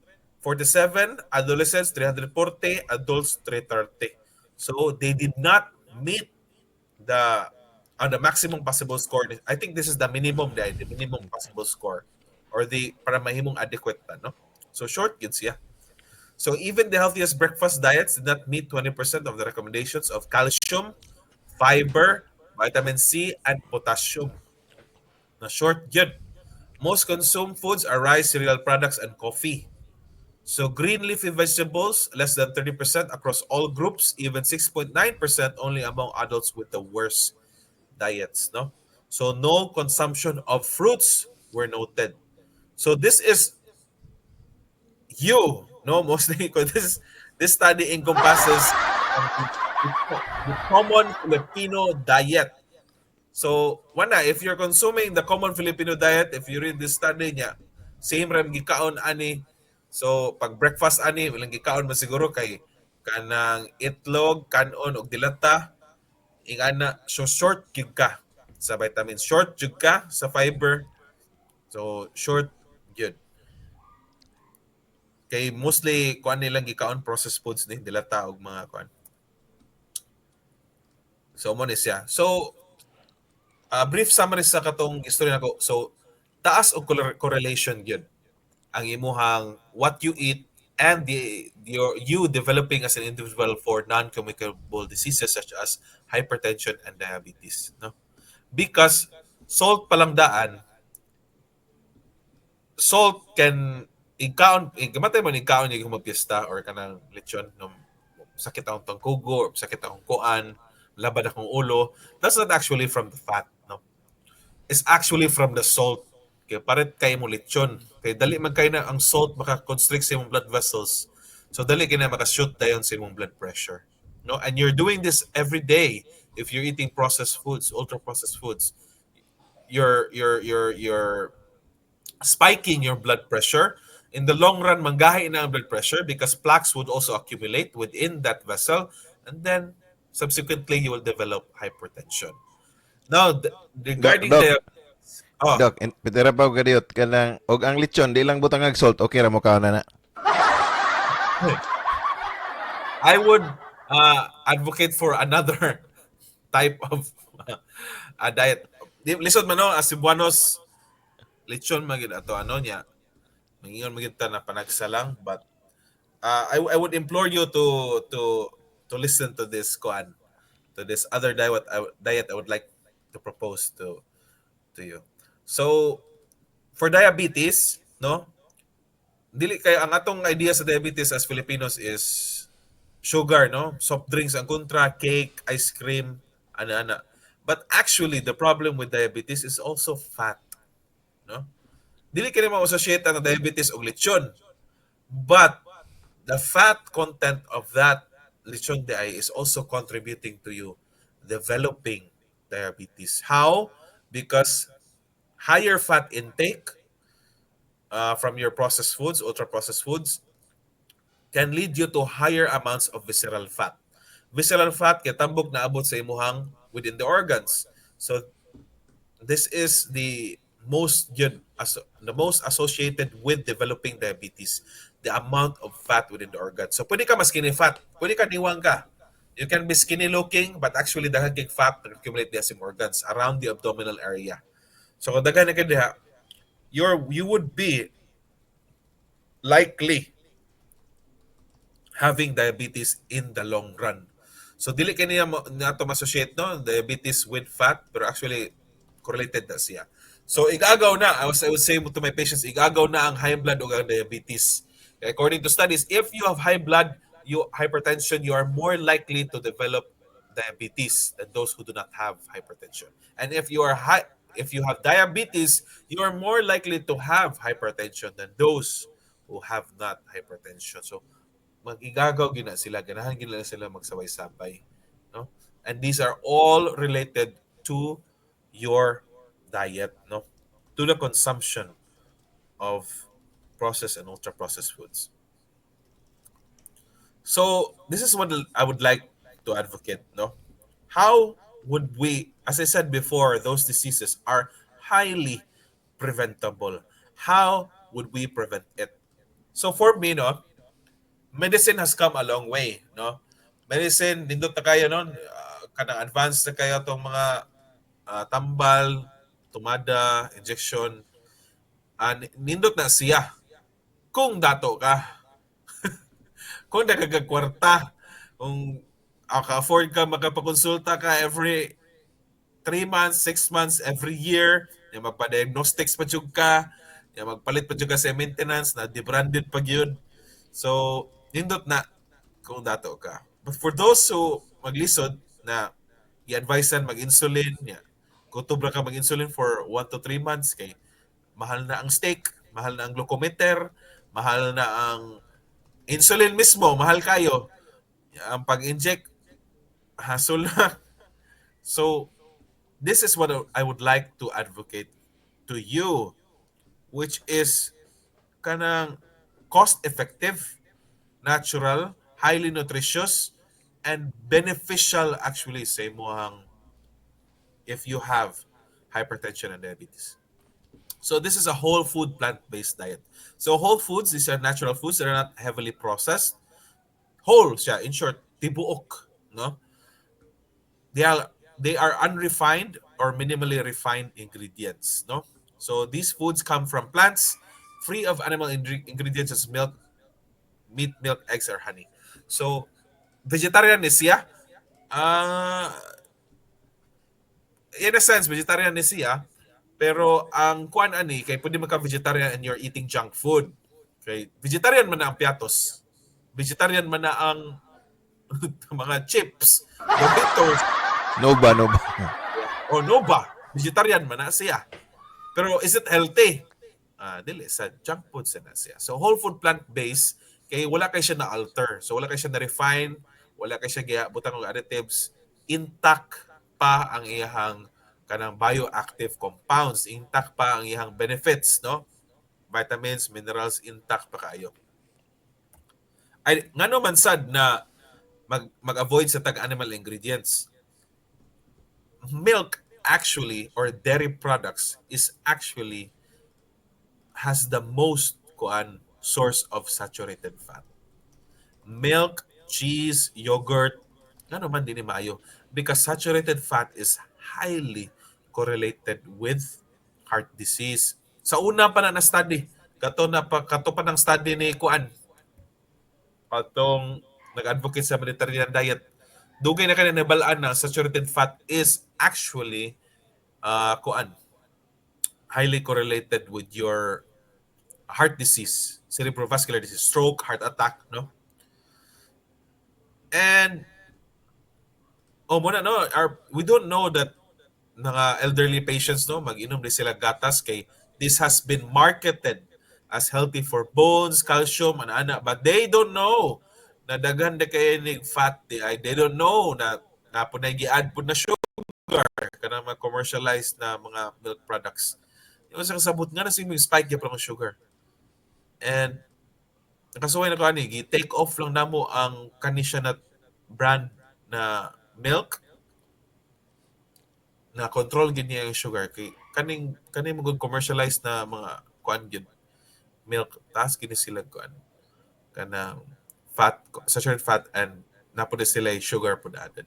adolescents 340, adults 330. So they did not meet the the maximum possible score. I think this is the minimum possible score or the para mahimong adequate ta, no? So short yun siya. So even the healthiest breakfast diets did not meet 20% of the recommendations of calcium, fiber, vitamin C, and potassium. Na short yun. Most consumed foods are rice, cereal products, and coffee. So green leafy vegetables, less than 30% across all groups, even 6.9% only among adults with the worst diets, no? So no consumption of fruits were noted. So this is no, mostly this study encompasses the common Filipino diet. So if you're consuming the common Filipino diet, if you read this study niya, same ram gikaon ani. So pag breakfast ani, walang gikaon man siguro kay kanang itlog, kanon og dilata. Ingana, so short gyud ka sa vitamins, short gyud ka sa fiber. So short gyud. Kay mostly kuan nilang gikaon processed foods ni dilata og mga kuan. So mo ni siya. So brief summary sa katong istorya nako. So taas og correlation gyud ang imuhang what you eat and you developing as an individual for non-communicable diseases such as hypertension and diabetes, no? Because salt palang daan, salt can gamatay mo ikaon yung magpiesta or kanang lechon no sakit akong tangkugo or sakit akong kuan, labad akong ulo. That's not actually from the fat, no? It's actually from the salt. Kaya paret kay mo lechon. Kaya dali man kay na ang salt maka-constrict sa imong blood vessels. So dali kay na maka-shoot dayon sa imong blood pressure. No? And you're doing this every day if you're eating processed foods, ultra-processed foods. You're spiking your blood pressure. In the long run, manggahi na ang blood pressure because plaques would also accumulate within that vessel. And then, subsequently, you will develop hypertension. Now, regarding Doc, the... Oh, Dok, pitira pa ko kadiyot kanang og ang lechon di lang butang ag salt, okay ra mo kaon na. I would advocate for another type of diet. Lisod man no, as Cebuanos, lechon magid ato ano niya. Mangingon magid ta na panagsalang, but I would implore you to listen to this kuan, to this other diet I would like to propose to you. So for diabetes, no, dili kay ang atong idea sa diabetes as Filipinos is sugar, no, soft drinks ang kontra, cake, ice cream, ana-ana. But actually, the problem with diabetes is also fat, no. Dili kini mo associate ang diabetes og lechon, but the fat content of that lechon day is also contributing to you developing diabetes. How? Because higher fat intake from your processed foods, ultra processed foods, can lead you to higher amounts of visceral fat. Visceral fat kay tambok na abot sa imuhang within the organs. So this is the most yun, the most associated with developing diabetes, the amount of fat within the organ. So pwede ka mas skinny fat, pwede ka niwang ka. You can be skinny looking but actually daghan kay fat na accumulate diha sa organs around the abdominal area. So kung daghan na kay diha, you would be likely having diabetes in the long run. So dili kay niya nato ma-associate no diabetes with fat pero actually correlated na siya. So igagaw na, I would say to my patients, igagaw na ang high blood o ang diabetes. According to studies, if you have high blood, hypertension, you are more likely to develop diabetes than those who do not have hypertension. And if you have diabetes, you are more likely to have hypertension than those who have not hypertension. So magigagaw gina sila, ganahan gina sila magsabay-sabay, no? And these are all related to your diet, no? To the consumption of processed and ultra processed foods. So this is what I would like to advocate, no? How would we, as I said before, those diseases are highly preventable. How would we prevent it? So for me, no, medicine has come a long way, no? Medicine, nindot na kayo nun, kanang advanced na kayo itong mga tambal, tumada, injection, nindot na siya. Kung dato ka, kung nakagagkwarta, kung ka-afford ka, makapakonsulta ka every 3 months, 6 months, every year, yung magpa-diagnostics pa jud ka, yung magpalit pa jud ka sa maintenance, na debranded pa yun. So, nindot na kung dato ka. But for those who maglisod na i-advisean mag-insulin, kutubra ka mag-insulin for 1 to 3 months kay mahal na ang steak, mahal na ang glucometer, mahal na ang insulin mismo, mahal kayo. Ang pag-inject, hassle na. So, this is what I would like to advocate to you, which is kanang cost-effective, natural, highly nutritious, and beneficial actually sa imuhang if you have hypertension and diabetes. So this is a whole food plant-based diet. So whole foods, these are natural foods that are not heavily processed. Whole siya, in short, tibuok, no? They are unrefined or minimally refined ingredients, no? So these foods come from plants, free of animal ingredients as milk, meat, milk, eggs, or honey. So vegetarian is siya. In a sense, vegetarian is siya. Pero ang kuan ani kay pwede man ka vegetarian and you're eating junk food. Okay, vegetarian man na ang piatos. Vegetarian man na ang mga chips, Doritos, Nova, Nova. o Nova. Vegetarian man na siya. Pero is it healthy? Dili sa junk food na siya. So whole food plant-based kay wala kay siya na alter. So wala kay siya na refine, wala kay siya butang og additives, intact pa ang iyang kanang bioactive compounds, intact pa ang iyang benefits, no? Vitamins, minerals, intact pa kayo. Ay ngano man sad na mag-avoid sa tag-animal ingredients. Milk actually, or dairy products is actually has the most kuan source of saturated fat. Milk, cheese, yogurt, ano man din ni maayo, because saturated fat is highly correlated with heart disease. Sa una pa na study, kato pa ng study ni kuan, katong nag-advocate sa Mediterranean diet. Dugay na kanina nabalaan na saturated fat is actually kuan highly correlated with your heart disease, cerebrovascular disease, stroke, heart attack, no? And muna no, we don't know that mga elderly patients no mag-inom din sila gatas kay this has been marketed as healthy for bones, calcium, ana but they don't know na daghan de kay ni fat di ay they don't know na napunay gi-add pud na sugar kana mga commercialized na mga milk products. Yung sa kasabot nga na sing spike gyud ang sugar. And nakasuway na ko ani gi-take off lang namo ang kanisya na brand na milk na control gid niya yung sugar kay kaning magud commercialized na mga kuan gid milk taas gid sila kuan kanang fat saturated fat and napod sila yung sugar pud added.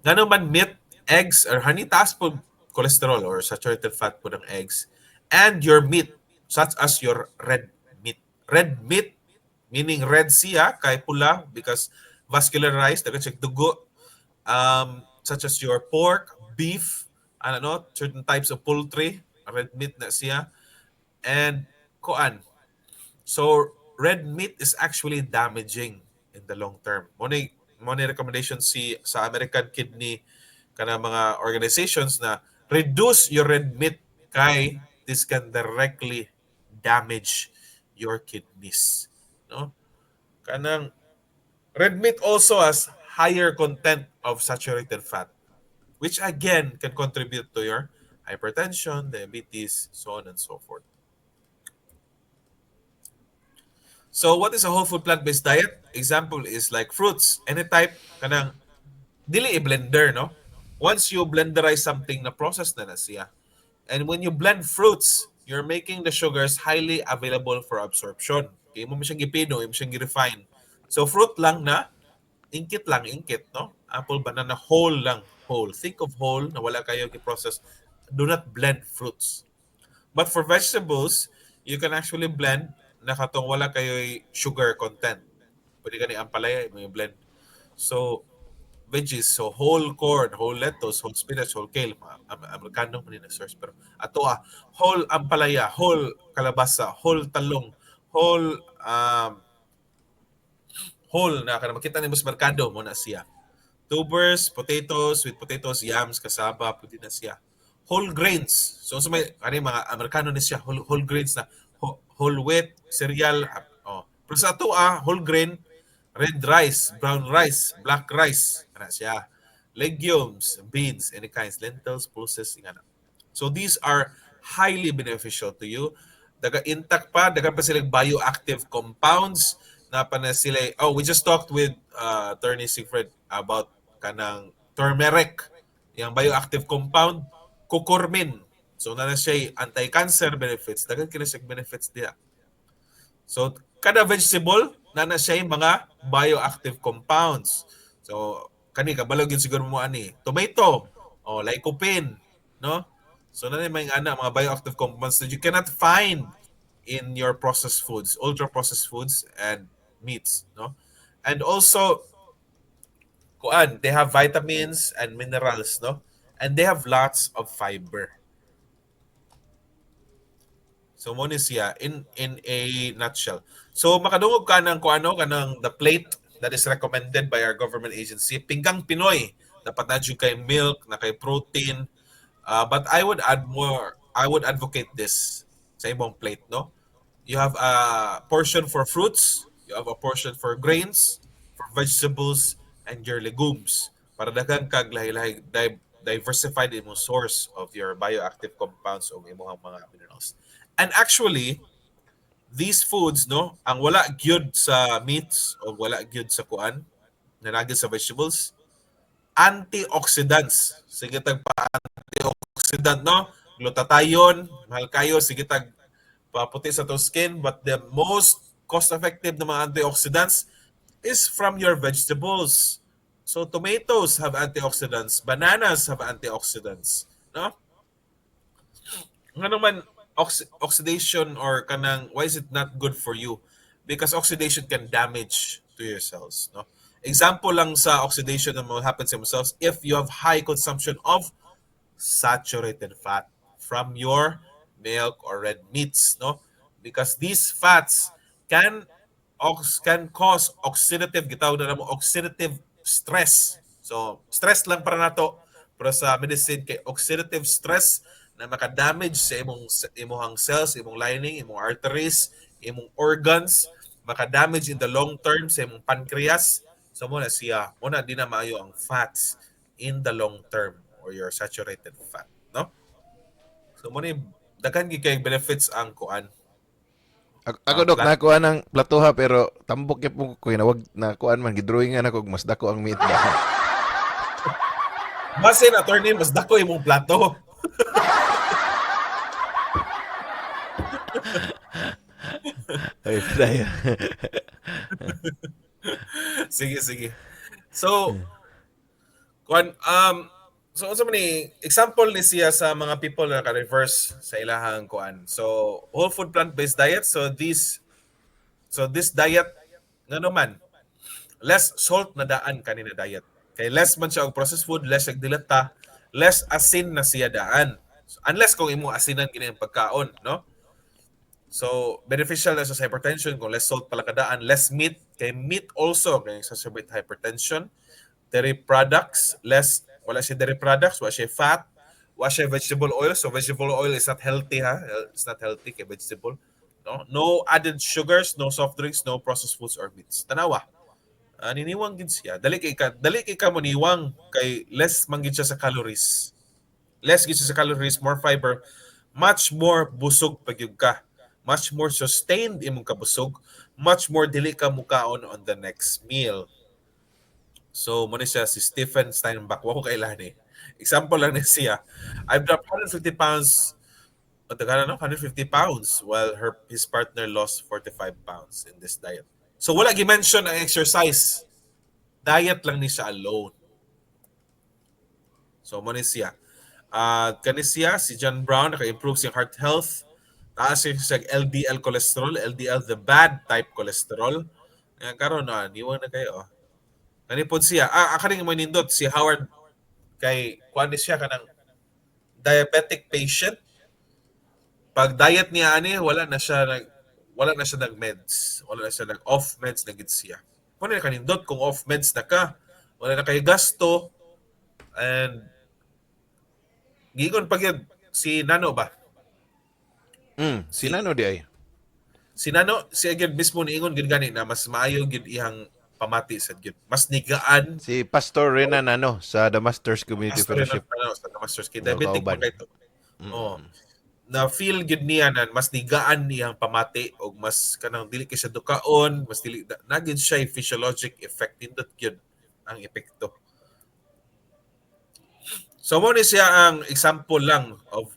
Ngano man meat, eggs or honey taas po cholesterol or saturated fat po ng eggs and your meat such as your red meat. Red meat meaning red siya kay pula because vascularized dagan siya dugo such as your pork, beef, ano, certain types of poultry, red meat na siya. And kuan. So red meat is actually damaging in the long term. Mo ni recommendation sa American Kidney kana mga organizations na reduce your red meat kay this can directly damage your kidneys. No? Kanang red meat also has higher content of saturated fat, which again can contribute to your hypertension, diabetes, so on and so forth. So what is a whole food plant-based diet? Example is like fruits, any type, kanang dili i-blender, no? Once you blenderize something, na process na siya. And when you blend fruits, you're making the sugars highly available for absorption. Okay, mo siyang gipino, mo siyang gi-refine. So fruit lang na ingkit, no? Apple, banana, whole lang, whole. Think of whole na wala kayo i-process. Do not blend fruits. But for vegetables, you can actually blend na katong wala kayo sugar content. Pwede ka ni ampalaya, mo blend. So, veggies, so whole corn, whole lettuce, whole spinach, whole kale, Amerikano mo na search pero ato whole ampalaya, whole kalabasa, whole talong, whole na kana makita nimo sa merkado mo na siya. Tubers, potatoes, sweet potatoes, yams, kasaba, pwede na siya. Whole grains. So may mga Amerikano ni siya, whole grains na whole wheat, cereal. Pero sa ato whole grain, red rice, brown rice, black rice, ana siya. Legumes, beans, any kinds, lentils, pulses, ingana. So these are highly beneficial to you. Daga intact pa, daga pa silang bioactive compounds na pa na sila. Oh, we just talked with Attorney Sigfred about kanang turmeric, yung bioactive compound, cucurmin. So na siya anti-cancer benefits, dagan kina siya benefits diya. So kada vegetable na siya mga bioactive compounds. So kani kabalo gyud siguro mo ani, tomato, lycopene, no? So na may mga bioactive compounds that you cannot find in your processed foods, ultra processed foods and meats, no? And also they have vitamins and minerals, no? And they have lots of fiber. So mo ni siya in a nutshell. So makadungog ka ng kanang the plate that is recommended by our government agency, Pinggang Pinoy. Dapat na kay milk, na kay protein. But I would add more. I would advocate this sa imong plate, no? You have a portion for fruits, you have a portion for grains, for vegetables, and your legumes. Para daghan kag lahi-lahi diversified imong source of your bioactive compounds o imong mga minerals. And actually, these foods, no, ang wala gyud sa meats o wala gyud sa kuan, na nagid sa vegetables, antioxidants. Sige tag antioxidant, no? Glutathione, mahal kayo, sige tag paputi sa to skin, but the most cost-effective na mga antioxidants is from your vegetables. So tomatoes have antioxidants, bananas have antioxidants, no? Nga naman oxidation or kanang why is it not good for you? Because oxidation can damage to your cells, no? Example lang sa oxidation na happen sa cells if you have high consumption of saturated fat from your milk or red meats, no? Because these fats can can cause oxidative, gitawag na mo oxidative stress. So stress lang para nato, pero sa medicine kay oxidative stress na makadamage sa imong cells, imong lining, imong arteries, imong organs, makadamage in the long term sa imong pancreas. So mo na siya, mo na di na maayo ang fats in the long term or your saturated fat, no? So mo ni daghan gyud kay benefits ang kuan. Ako dok Plant. nakuha ng platuha pero tambok gyud po ko na wag nakuan man gidrawingan ako mas dako ang meat ba. Base na attorney mas dako imong plato. Ay, tayo. Sige, sige. So, kuan so unsa man ni example ni siya sa mga people na ka-reverse sa ilahang kuan. So, whole food plant-based diet. So this diet ngano man less salt na daan kanina diet. Kay less man siya og processed food, less siya dilata, less asin na siya daan. So, unless kung imo asinan kini ang pagkaon, no? So, beneficial na sa hypertension kung less salt pala kadaan, less meat, kay meat also kay exacerbate hypertension. Dairy products, less, wala siya dairy products, wala siya fat, wala siya vegetable oil. So, vegetable oil is not healthy, ha? It's not healthy kay vegetable. No added sugars, no soft drinks, no processed foods or meats. Tanawa. Niniwang gid siya. Dali kay ka mo niwang kay less man gid siya sa calories. Less gid siya sa calories, more fiber, much more busog pagyud ka. Much more sustained imong kabusog, much more dili ka mukaon on the next meal. So, mo ni siya si Stephen Steinbach. Wa ko kailan eh. Example lang ni siya. I've dropped 150 pounds, o taga na, 150 pounds while his partner lost 45 pounds in this diet. So, wala gi-mention ang exercise. Diet lang ni siya alone. So, mo ni siya. Kani siya, si John Brown, naka-improve siyang heart health. Taas siya LDL cholesterol, LDL the bad type cholesterol. Ngayon karon na, niwan na kayo. Kani pod siya. Akaring mo nindot si Howard kay kuan siya kanang diabetic patient. Pag diet niya ani wala na siya nag meds. Wala na siya nag off meds na gid siya. Kuno na kanindot kung off meds na ka, wala na kay gasto and gigon pag yun, si Nano ba? Sila no di ay. Si Nano, si Agad mismo niingon gid gani na mas maayo gid ihang pamati sa gid. Mas nigaan Si Pastor Renan ano sa The Masters Community pastor rin Fellowship. sa Masters kay Mga diabetic kauban. man kay to. Oh. Na feel gid niya na mas nigaan niyang pamati og mas kanang dili kay siya dukaon, mas dili na gid siya physiologic effect nindot gyud ang epekto. So mo ni siya ang example lang of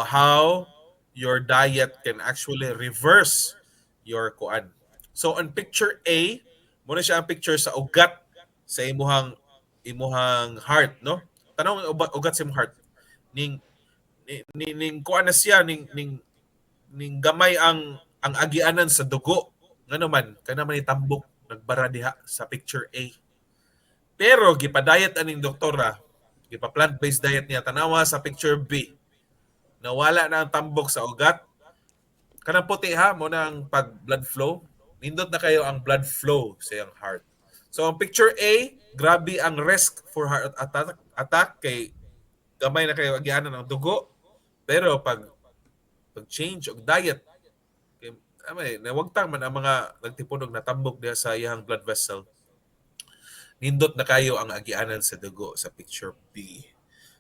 how your diet can actually reverse your kuan. So on picture A, mo na siya ang picture sa ugat sa imuhang heart, no? Tanong ugat sa imong heart. Ning kuan na siya ning gamay ang agianan sa dugo. Ngano man kana man itambok nagbara diha sa picture A. Pero gipadayat aning doktora, gipa plant-based diet niya tanawa sa picture B. Nawala na ang tambok sa ugat. Kanang puti ha, mo na ang pag-blood flow. Nindot na kayo ang blood flow sa iyong heart. So ang picture A, grabe ang risk for heart attack kay gamay na kayo agianan ng dugo. Pero pag change og diet, kay nawagtang man ang mga nagtipunog na tambok diha sa iyang blood vessel. Nindot na kayo ang agianan sa dugo sa picture B.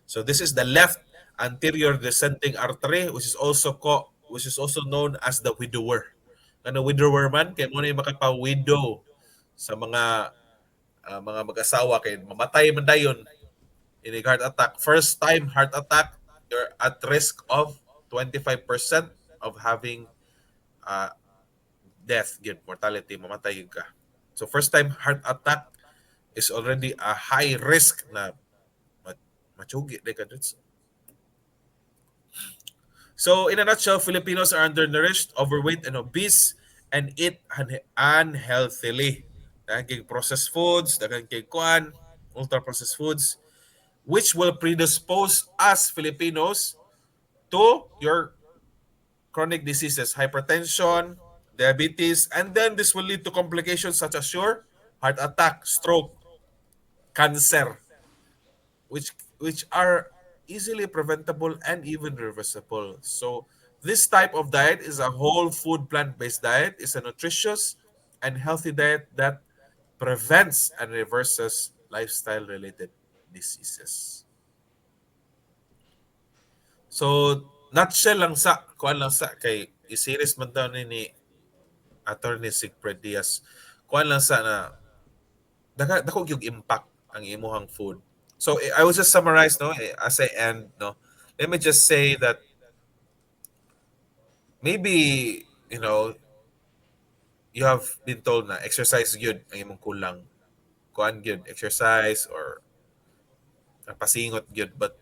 So this is the left anterior descending artery which is also known as the widower. Ano widower man kay mo na makapa-widow sa mga mag-asawa kay mamatay man dayon inig heart attack. First time heart attack, you're at risk of 25% of having uh, death, good mortality, mamatay yun ka. So first time heart attack is already a high risk na machugi. So in a nutshell, Filipinos are undernourished, overweight, and obese, and eat unhealthily. Daghang kay processed foods, daghang kay kuan, ultra processed foods, which will predispose us Filipinos to your chronic diseases, hypertension, diabetes, and then this will lead to complications such as your heart attack, stroke, cancer, which are easily preventable and even reversible. So this type of diet is a whole food plant-based diet. It's a nutritious and healthy diet that prevents and reverses lifestyle related diseases. So nutshell lang sa kuan lang sa kay i-series man daw ni Attorney Sigfred Diaz. Kuan lang sa na dako yung impact ang imuhang food. So I will just summarize no as I end no. Let me just say that maybe you have been told na exercise good ang imong kulang. Kuan good exercise or pasingot good, but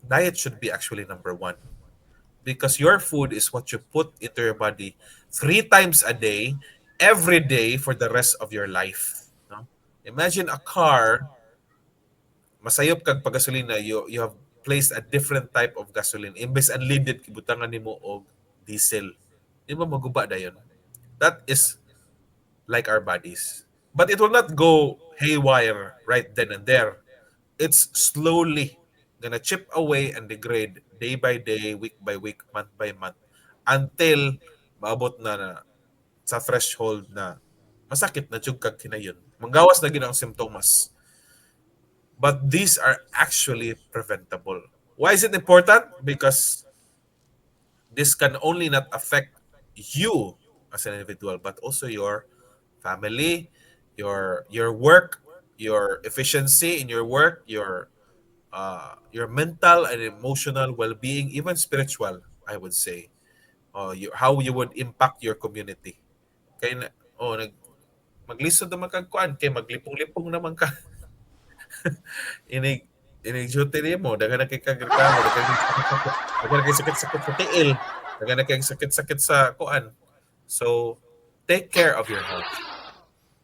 diet should be actually number one because your food is what you put into your body 3 times a day every day for the rest of your life, no? Imagine a car, masayop kag pagasolina, you have placed a different type of gasoline imbes unleaded kibutangan nimo og diesel, di ba maguba dayon? That is like our bodies, but it will not go haywire right then and there. It's slowly gonna chip away and degrade day by day, week by week, month by month, until maabot na sa threshold na masakit na jud kag kinayon, manggawas na gid ang simptomas. But these are actually preventable. Why is it important? Because this can only not affect you as an individual, but also your family, your work, your efficiency in your work, your mental and emotional well-being, even spiritual, I would say. How you would impact your community. Kaya maglisod naman kag kuan, kay maglipong-lipong naman ka. inig duty nimo daghan na kay kagreklamo, daghan na kay sakit-sakit sa tiil, daghan na kay sakit-sakit sa kuan. So take care of your health,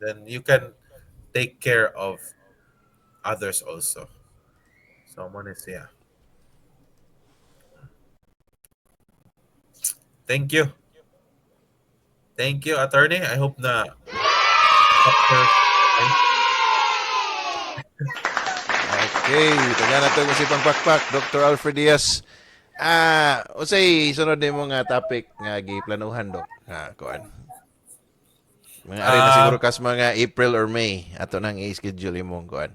then you can take care of others also. Someone is yeah. Thank you, attorney. I hope na Okay, taga na ito si Pangpakpak, Dr. Alfred Diaz. Usay sunod nimo nga topic nga giplanuhan dok. Kuan. Mga ari na siguro kas mga April or May ato nang i-schedule imong kuan.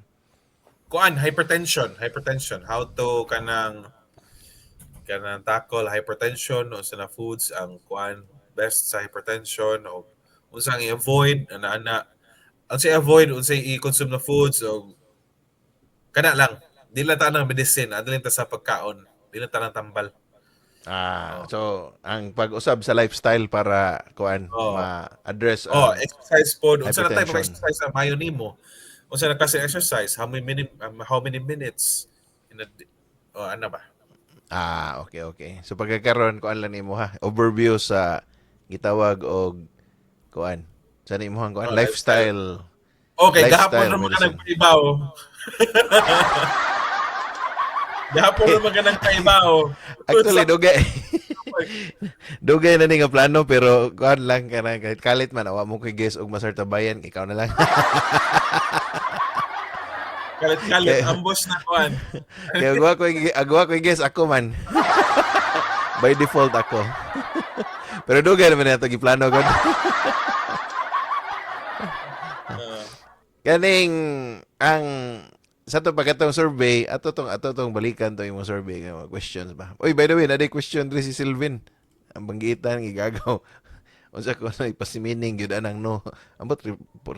Hypertension, how to kanang tackle hypertension o sa foods ang kuan best sa hypertension o unsang i-avoid ana ang avoid unsay i-consume na foods o kana lang di lang ta nang medicine adto lang ta sa pagkaon, di lang ta nang tambal. So ang pag-usab sa lifestyle para kuan ma-address exercise pod unsa na type of hypertension. exercise ang mayo nimo, unsa na kasi exercise, how many minutes in a ano ba. Okay. So pagkakaroon kuan lang nimo ha. Overview sa gitawag og kuan. Sa nimo kuan lifestyle. Okay, Lifestyle gahapon naman ka medicine. nagpaibaw. Gahapon naman ka nagpaibaw. Actually dugay na ni nga plano pero kuan lang kana kahit kalit man awa mo koy guess og CERTAmbayan ikaw na lang. Kalit ambush na kuan. Kaya agwa ko guess ako man. By default ako. Pero dugay naman na ito giplano ko. Kaning ang sa to pagkatong survey ato tong balikan to imong survey nga mga questions ba. Oy, by the way, naday question diri si Sylvin. Ang banggitan igagaw. unsa ko na ipasimining gyud anang no. Ambot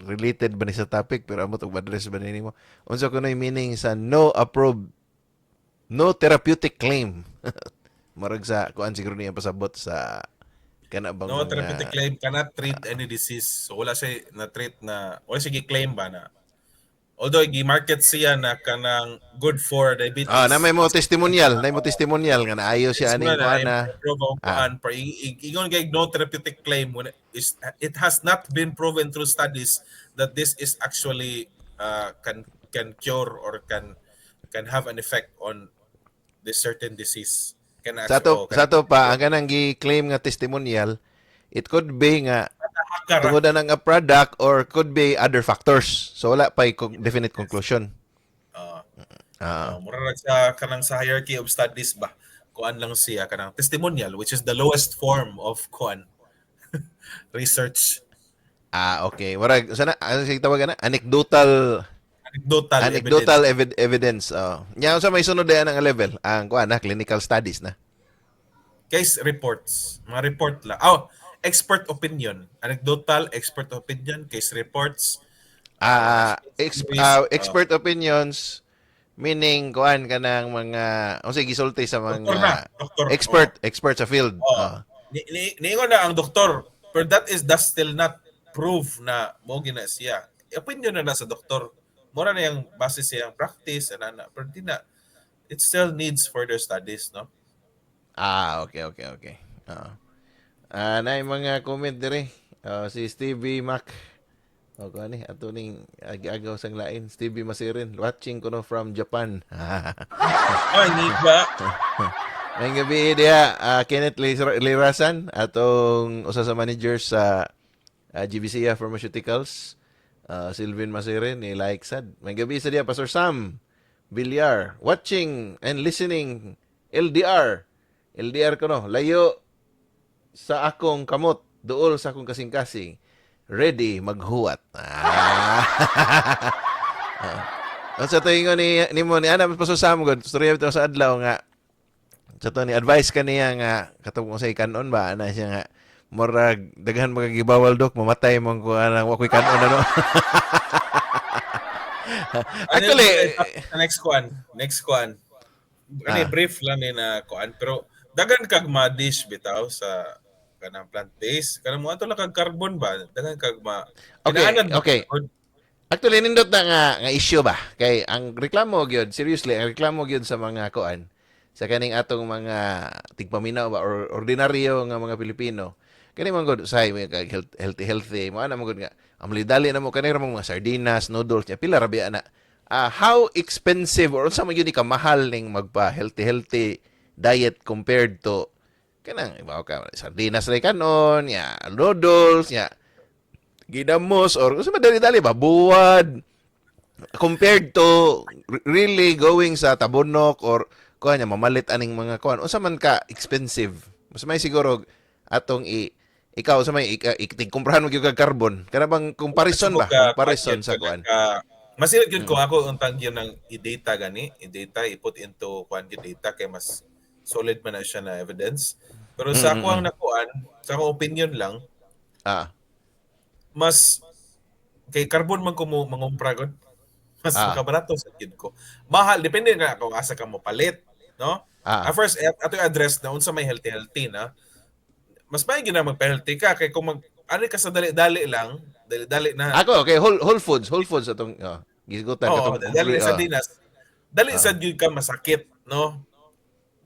related ba ni sa topic pero ambot og address ba nimo. Unsa ko na meaning sa no approved, no therapeutic claim. Marag sa kuan siguro niya pasabot sa kana bang No therapeutic mga claim cannot treat any disease. So wala siya na-treat na, wala siya gi-claim ba na. Although gi-market siya na kanang good for na diabetes. may mo testimonial, na mo testimonial nga naayo siya It's aning muna na kuan na improve ang ah, kuan para ingon kay no therapeutic claim when it has not been proven through studies that this is actually can cure or can have an effect on this certain disease. Can actually sa can to pa ang kanang gi-claim nga testimonial, it could be nga kara. tungod na nga product or could be other factors. So wala pa definite conclusion. Uh, Ah, mura ra sa kanang sa hierarchy of studies ba. Kuan lang siya kanang testimonial, which is the lowest form of kuan research, okay. Murag sana ano sige tawag na? anecdotal evidence. Anecdotal evidence. Nya sa may sunod na ang level, ang kuan na clinical studies na. Case reports, mga report lang. Oh, expert opinion. Anecdotal, expert opinion, case reports, series, Expert opinions meaning kuan kanang mga sige gisulti sa doktor na, mga doktor. expert sa field. Oh. Niingon na ang doktor, but that's still not proof na mo gina siya. Opinion na sa doktor. Mura na yung base siyang practice, pero di na, it still needs further studies, no? Okay. Na yung mga comment dire. Si Stevie Mac. O ko ni ato ning agi-agaw sang lain. Stevie Masirin watching ko no from Japan. Ay, ni ba? May gabi dia Kenneth Lirasan atong usa sa managers sa GBCA Pharmaceuticals. Sylvain Masirin ni like sad. May gabi sa dia Pastor Sam Villar watching and listening LDR. LDR ko no. Layo sa akong kamot, duol sa akong kasing-kasing. Ready maghuwat. Sa tuwing ni mo ni ana pasusam gud storya bitaw sa adlaw nga sa to ni advice kaniya nga katong sa kanon ba ana siya nga murag daghan magagibawal dok mamatay mo ko anang wa koy kanon ano. Actually, Next kuan. Kani brief lang ni na kuan, pero dagan kag ma-dish bitaw sa kanang plant-based. Kanang mo ato lang kag carbon ba? Dagan kag kinaanan ba okay. carbon? Actually, nindot na nga issue ba? Kay ang reklamo gyud, seriously, ang reklamo gyud sa mga kuan, sa kaning atong mga tigpaminaw ba or ordinaryo nga mga Pilipino. Kani man gud say mga healthy mo ana man gud nga amlidali na mo kani ra mga sardinas, noodles, nya pila ra biya na. How expensive or unsa man gyud ka mahal ning magpa healthy diet compared to kanang ibaw ka sardinas ray kanon, ya noodles, ya ginamos or sa madali-dali ba buwad compared to really going sa tabunok or kuha niya mamalit aning mga kuan unsa man ka expensive mas may siguro atong ikaw sa may itigkumprahan mo gyud kag carbon kana bang comparison ba comparison sa kuan Masilid gyud ko ako untang yun ng i-data gani, i-data i-put into kuan gyud data kay mas solid man na siya na evidence. Pero sa ako ang nakuan, sa akong opinion lang, mas kay carbon man ko mo mangumpra gud. Mas makabarato sa gid ko. Mahal depende na kung asa ka mo palit, no? First ato address na unsa may healthy na. Mas may gina magpa-healthy ka kay kung ano ka sa dali-dali lang, dali-dali na. Ako okay Whole Foods atong gisgutan katong dali sardinas. Dali sad gyud ka masakit, no?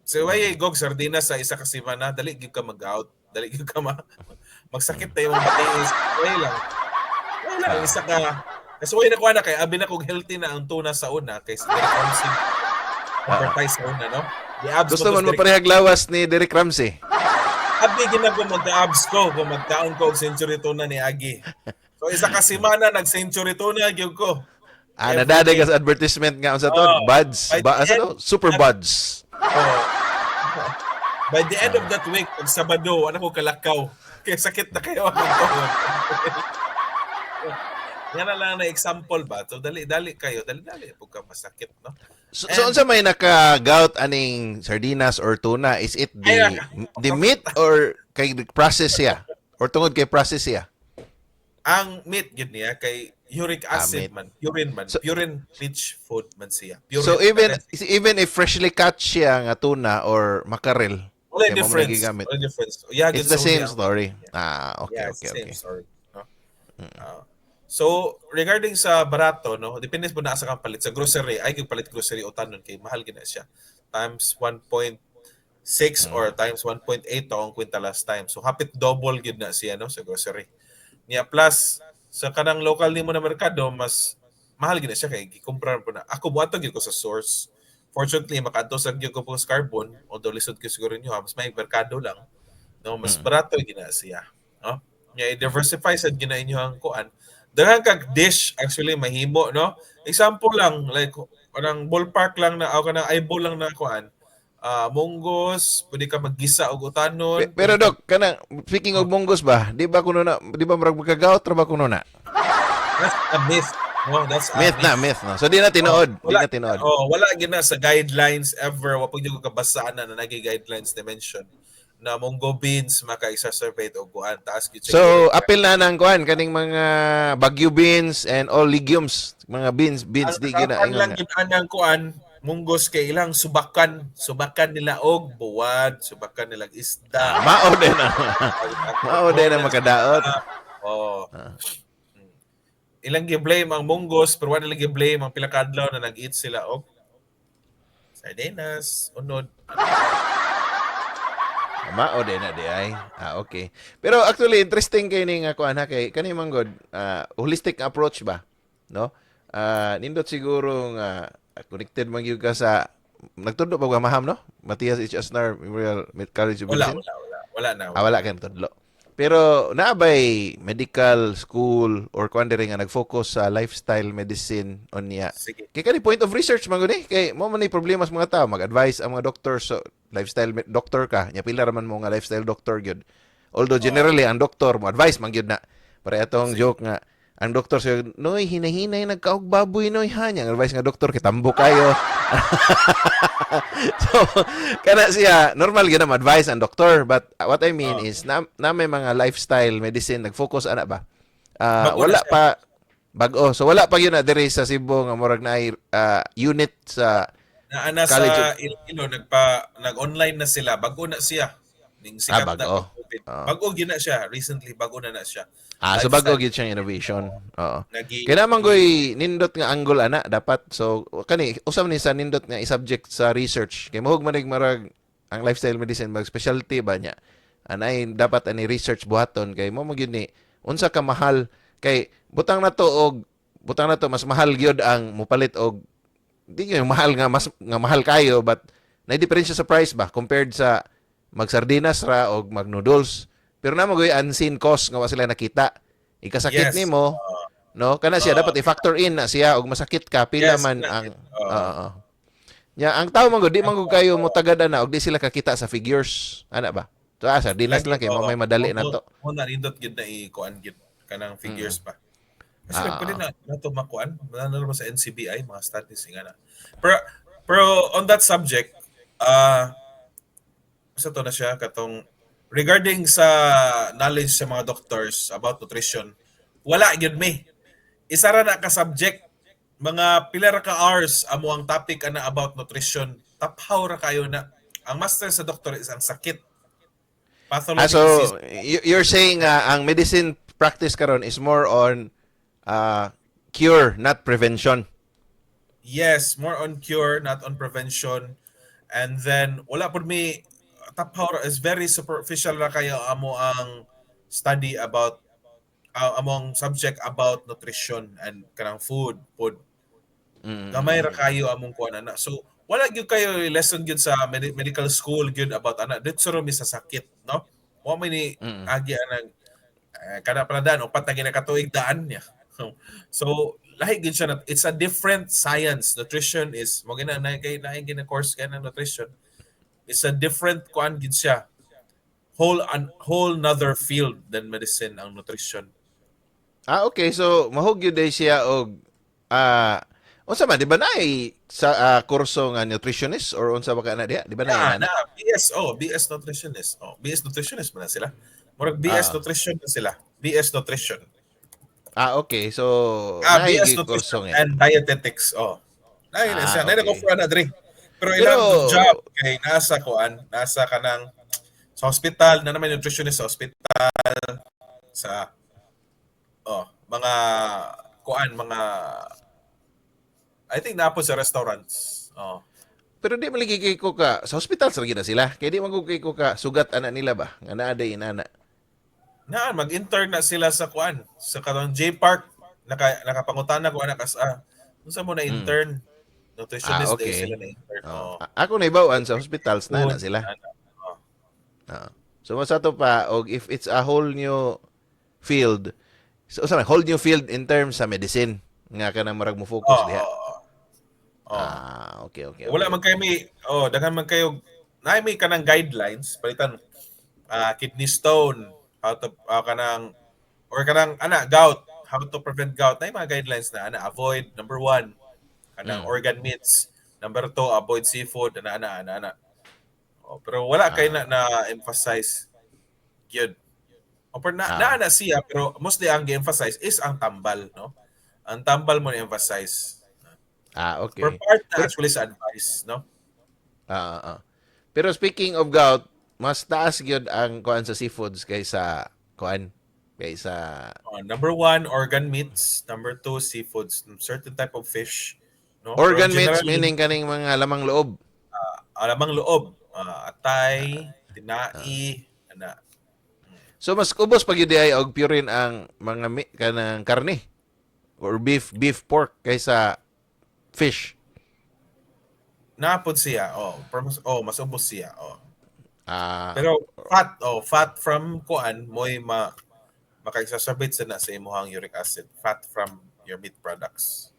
So why gog sardinas sa isa ka semana, dali gyud ka mag-out, dali gyud ka magsakit tayo ang batiis. Wala isa ka. Kasi way nakuha na kay abi na kog healthy na ang tuna sa una kay sa Derek Ramsey. Advertise sa una, no? Gusto man maparehag lawas ni Derek Ramsey. Abi gina ko mag-abs ko, kung magkaon ko og century tuna ni Agi. So isa ka semana nag-century tuna gyud ko. Nadaday ka sa advertisement nga sa to, buds, super buds. By the end of that week, pag Sabado, ano ko kalakaw. Kaya sakit na kayo ang tuhod. Yan na lang na example ba? So dali-dali kayo, dali-dali pag ka masakit, no? So unsa may naka-gout aning sardinas or tuna? Is it the meat or kay process siya? Or tungod kay process siya? Ang meat gid niya kay uric acid Meat. man, urine man, So, purine rich food man siya. so Purine even daghan siya. even if freshly caught siya nga tuna or mackerel, Wala kay mo man difference. gigamit. Wala difference. Yeah, It's gid the sa uni same ang story. niya. Okay, Yeah, it's okay, the same okay. story, no? Ah, so regarding sa barato, no, depende po na sa kang palit sa grocery. Ay kay palit grocery o tanon kay mahal gid na siya. Times 1.6 or times 1.8 to ang kwenta last time. So hapit double gid na siya no sa grocery. Niya plus sa kanang local nimo na merkado mas mahal gid na siya kay gikumpra po na. Ako buhaton gyud ko sa source. Fortunately makadto sa gyud ko po sa carbon although lisod ko siguro niyo mas may merkado lang no mas barato gina siya no nya i-diversify sa gina inyo ang kuan daghang kag dish actually mahimo no example lang like parang ballpark lang na o kanang eyeball lang na kuan munggos pwede ka maggisa og utanon Pero pwede ka Dok, kana speaking of munggos ba, di ba murag magkagaot ra ba kuno na? that's a myth no that's a Myth na, myth. myth na. So di na Oh, tinuod, di na tinuod. wala gina sa guidelines ever wa pud yung kabasaan na nagi guidelines dimension na munggo beans maka-exacerbate og kuan taas gyud siya So uric. apil na nang kuan kaning mga Baguio beans and all legumes, mga beans Ang di gina kapan ingon lang nga. yun anang kuan munggos kay ilang subakan nila og buwad subakan nila og isda Mao din na. Mao din na tutunan makadaot. sila. Oh, ilang gi-blame ang munggos pero wala nila gi-blame ang pila ka adlaw na nag-eat sila og sardinas unod. Mao din na di ay. Okay. Pero actually interesting kay ning kuan ha kay kani manggod holistic approach ba, no? Nindot siguro nga connected man gyud ka sa nagtudlo ba ka maham no? Matias H. Asnar Memorial College of Wala Medicine. wala wala wala na Wala kay tudlo. Pero naabay medical school or kuan diri nga nag-focus sa lifestyle medicine on niya. sige Kay kani point of research man gud kay mo man ni problema sa mga tao mag-advise ang mga doctor so lifestyle doctor ka nya pila ra man mo nga lifestyle doctor gyud. Although generally ang doktor mo advice man gyud na. Para atong sige joke nga ang doktor sayo, noy, hinahinay, nagkaog baboy, noy, ha? Yang advice nga doktor, kitambo kayo. So, kana siya, normal yun na advice ang doktor. But what I mean is, na may mga lifestyle medicine, nag-focus, ana ba? bago na Wala siya pa, bago. So, wala pa yun na diri sa Cebu, nga murag na unit sa na ana College of, sa Iloilo nag-online na sila bago na siya ning sikat na bago. pag COVID Oo. bago gyud na siya recently bago na siya So bago lifestyle gyud siyang innovation. Oo. nagi Kaya naman ko'y nindot nga angle ana dapat so kani usam ni sa nindot nga i-subject sa research kay mahug manig marag ang lifestyle medicine mag specialty ba niya. Anay dapat ani research buhaton kay mo gyud ni unsa ka mahal kay butang na to mas mahal gyud ang mupalit og di gyud mahal nga mas nga mahal kayo but na diferensya sa price ba compared sa mag sardinas ra og mag noodles. Pero namo gyud unseen cost nga wa sila nakita. Ikasakit yes nimo, no? Kana siya dapat i-factor in na siya og masakit ka pila yes man na ang uh, oo. Nya ang tao man gud di man gud kayo mo tagada na og di sila kakita sa figures. Ana ba? So sardinas lagi lang kay mo may madali na to. mo na nindot gid na i-kuan gid kanang figures pa kasi Ah, pwede na to makuan na naman sa NCBI mga statistics nga na pero on that subject sa to na siya katong regarding sa knowledge sa mga doctors about nutrition wala gyud me isa ra na ka subject mga pila ra ka hours amo ang topic ana about nutrition taphaw ra kayo na ang master sa doctor is ang sakit pathology disease. so you're saying ang medicine practice karon is more on cure not prevention. Yes, more on cure, not on prevention. And then wala pud mi taphaw is very superficial ra kayo amo ang study about among subject about nutrition and kanang food pud gamay ra kayo among kuan ana. So wala gyud kayo lesson gyud sa medical school gyud about ana dito mi sa sakit, no? Wa may ni agi anang kada paladaan upat na ginakatuig daan niya. So lahi gyud siya it's a different science. Nutrition is mo gina na kay gina course kay ng nutrition. It's a different kuan gyud siya. Whole another field than medicine ang nutrition. Okay. So, mahog yun day siya og unsa man, di ba na sa kurso nga nutritionist or unsa ba ka na diha? Di ba na Yeah, ana? BS nutritionist. BS nutritionist man na sila. Murag BS Ah, nutrition na sila. BS nutrition. okay. So, BS naigi nutrition kurso nga. and dietetics. Oh. Nay na siya. Nay Okay. nag-offer na dre. Pero Pero, ilang job kay nasa kuan, nasa kanang sa hospital na naman nutritionist sa hospital sa mga kuan, mga I think na po sa restaurants. Oh. pero di maligigay ko ka, sa hospital sa na sila. Kaya di magugay ko ka, sugat anak nila ba? Nga naaday inana. Na mag-intern na sila sa kuan, sa kanang J Park. Nakapangutana ko anak unsa mo na Mm. intern? Nutritionist day sila Okay. na intern. Oh. Oh. Ako na ibawaan sa hospitals na Food, sila. ana. Oh. So, masato pa, og if it's a whole new field, so, whole new field in terms sa medicine, nga ka na marag mo Oh, focus diha. oh, oh. Okay, okay, Wala okay, man kayo okay. may daghan man kayo may kanang guidelines palitan kidney stone, how to kanang or kanang gout, how to prevent gout. Na mga guidelines na avoid number one kanang Mm. organ meats, number two avoid seafood ana. Oh, pero wala kay Ah, na emphasize gyud. O pero ah, siya pero mostly ang gi-emphasize is ang tambal, no? Ang tambal mo na-emphasize. Per okay. part na Pero, actually sa advice, no? ah, ah, ah. Pero speaking of gout, mas taas gyud ang kuan sa seafoods kaysa kuan kaysa Number one, organ meats. Number two, seafoods. Certain type of fish. No? Pero organ meats generally, meaning kaning mga lamang loob. alamang loob. Atay, tinai, ana. So mas kubos pag yun di ay og purine ang mga kanang karne or beef pork kaysa fish. Napod siya. Mas ubos siya. Ah, Pero fat from kuan, mo'y maka-exacerbate sa imuhang uric acid. Fat from your meat products.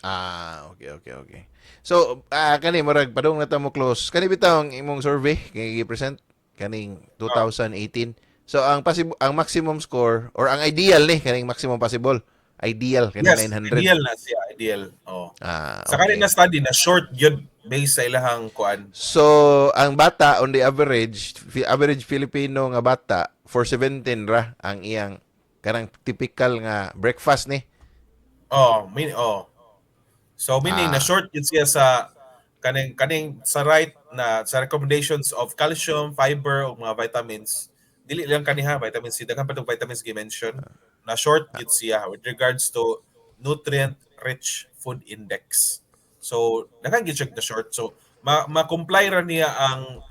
okay. So, kani murag padung na ta mo close. Kani bitaw ang imong survey kay gi-present kaning Oh, 2018. So, ang maximum score or ang ideal ni kaning maximum possible. Ideal kaning yes, 900. ideal na siya. Ideal. Sa kanina Okay. study na short yun based sa ilahang kuan. So, ang bata on the average Filipino nga bata for 17 ra ang iyang kanang typical nga breakfast ni. Oh, So meaning na Ah, short yun siya sa kaning sa right na sa recommendations of calcium, fiber ug mga vitamins. Dili lang kaniha vitamin C, daghan pa tong vitamins gi-mention na short yun siya with regards to nutrient rich food index. So daghan gyud siya na short. So ma-comply ra niya ang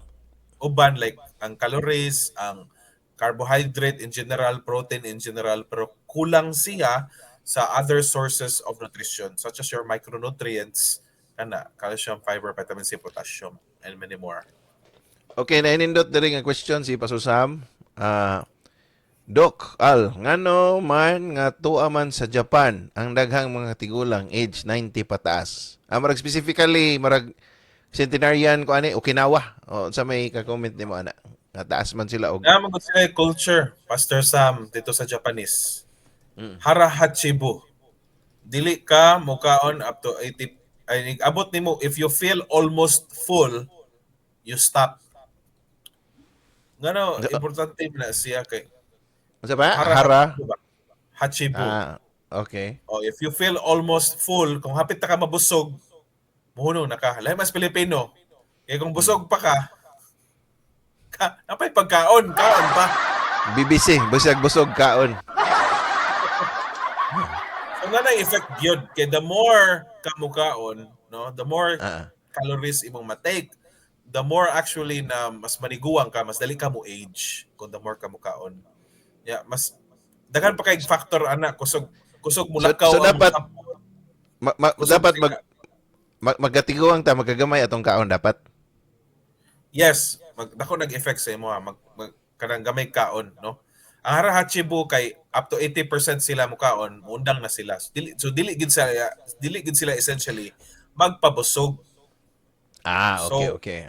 uban like ang calories, ang carbohydrate in general, protein in general, pero kulang siya sa other sources of nutrition such as your micronutrients, calcium, fiber, vitamin C, potassium, and many more. okay, nainindot diri nga question si Pasusam. Doc, ngano man nga tuwa man sa Japan ang daghang mga tigulang age 90 pataas. Marag specifically, marag centenarian ko ani Okinawa. O sa may ka-comment nimo ana. Nga taas man sila og Nga magod sila yung culture, Pastor Sam, dito sa Japanese. mm, Hara Hachibu. Dili ka mukaon up to 80, ay abot nimo if you feel almost full, you stop. Ngano importante na siya kay Unsa ba? Hara Hara. Hachibu ba? Hachibu. Okay. If you feel almost full, kung hapit na ka mabusog, muhunong na ka. Lahi mas Pilipino. Kaya kung Mm. busog pa napay pagkaon, kaon pa. BBC, busag busog kaon. So nga na-effect yun. Kaya the more ka mukaon, no, the more Ah. calories imong matake, the more actually na mas maniguang ka, mas dali ka mo age kung the more ka mukaon. Yeah, mas daghan pa kay factor ana kusog So mulakaw ang dapat sapon, kusog dapat sila. magkatiguang ta magagamay atong kaon dapat. Yes, dako nag-effect sa imo kanang gamay kaon, no? Ang hara Hachibu kay up to 80% sila mukaon, muundang na sila. Dili gid sila essentially magpabusog. Okay, So, okay.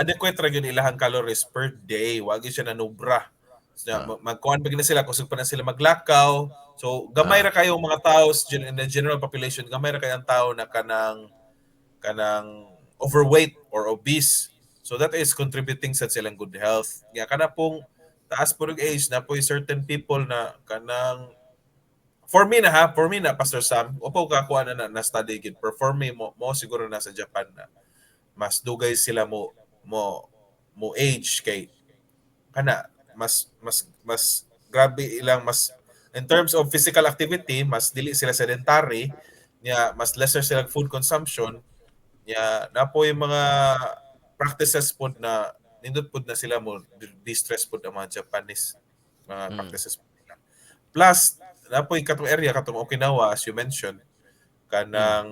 adequate ra gyud ilahang calories per day, wa gyud siya nanubra. So, Ah, magkuan pa gyud na sila kusog pa na sila maglakaw. So, gamay ah, ra kayo mga tao in the general population, gamay ra kayang tao na kanang overweight or obese. So that is contributing sa silang good health. Kaya kana pong taas po ng age na po certain people na kanang for me na Pastor Sam, upo ka kuha na study gid. Pero for me mo siguro na sa Japan na mas dugay sila mo age kay kana mas grabe ilang mas in terms of physical activity mas dili sila sedentary nya mas lesser sila food consumption nya napo yung mga practices pod na nindot pod na sila mo distress pod ang mga Japanese mga Mm. practices pod nila. Plus napoy katong area katong Okinawa as you mentioned Mm. kanang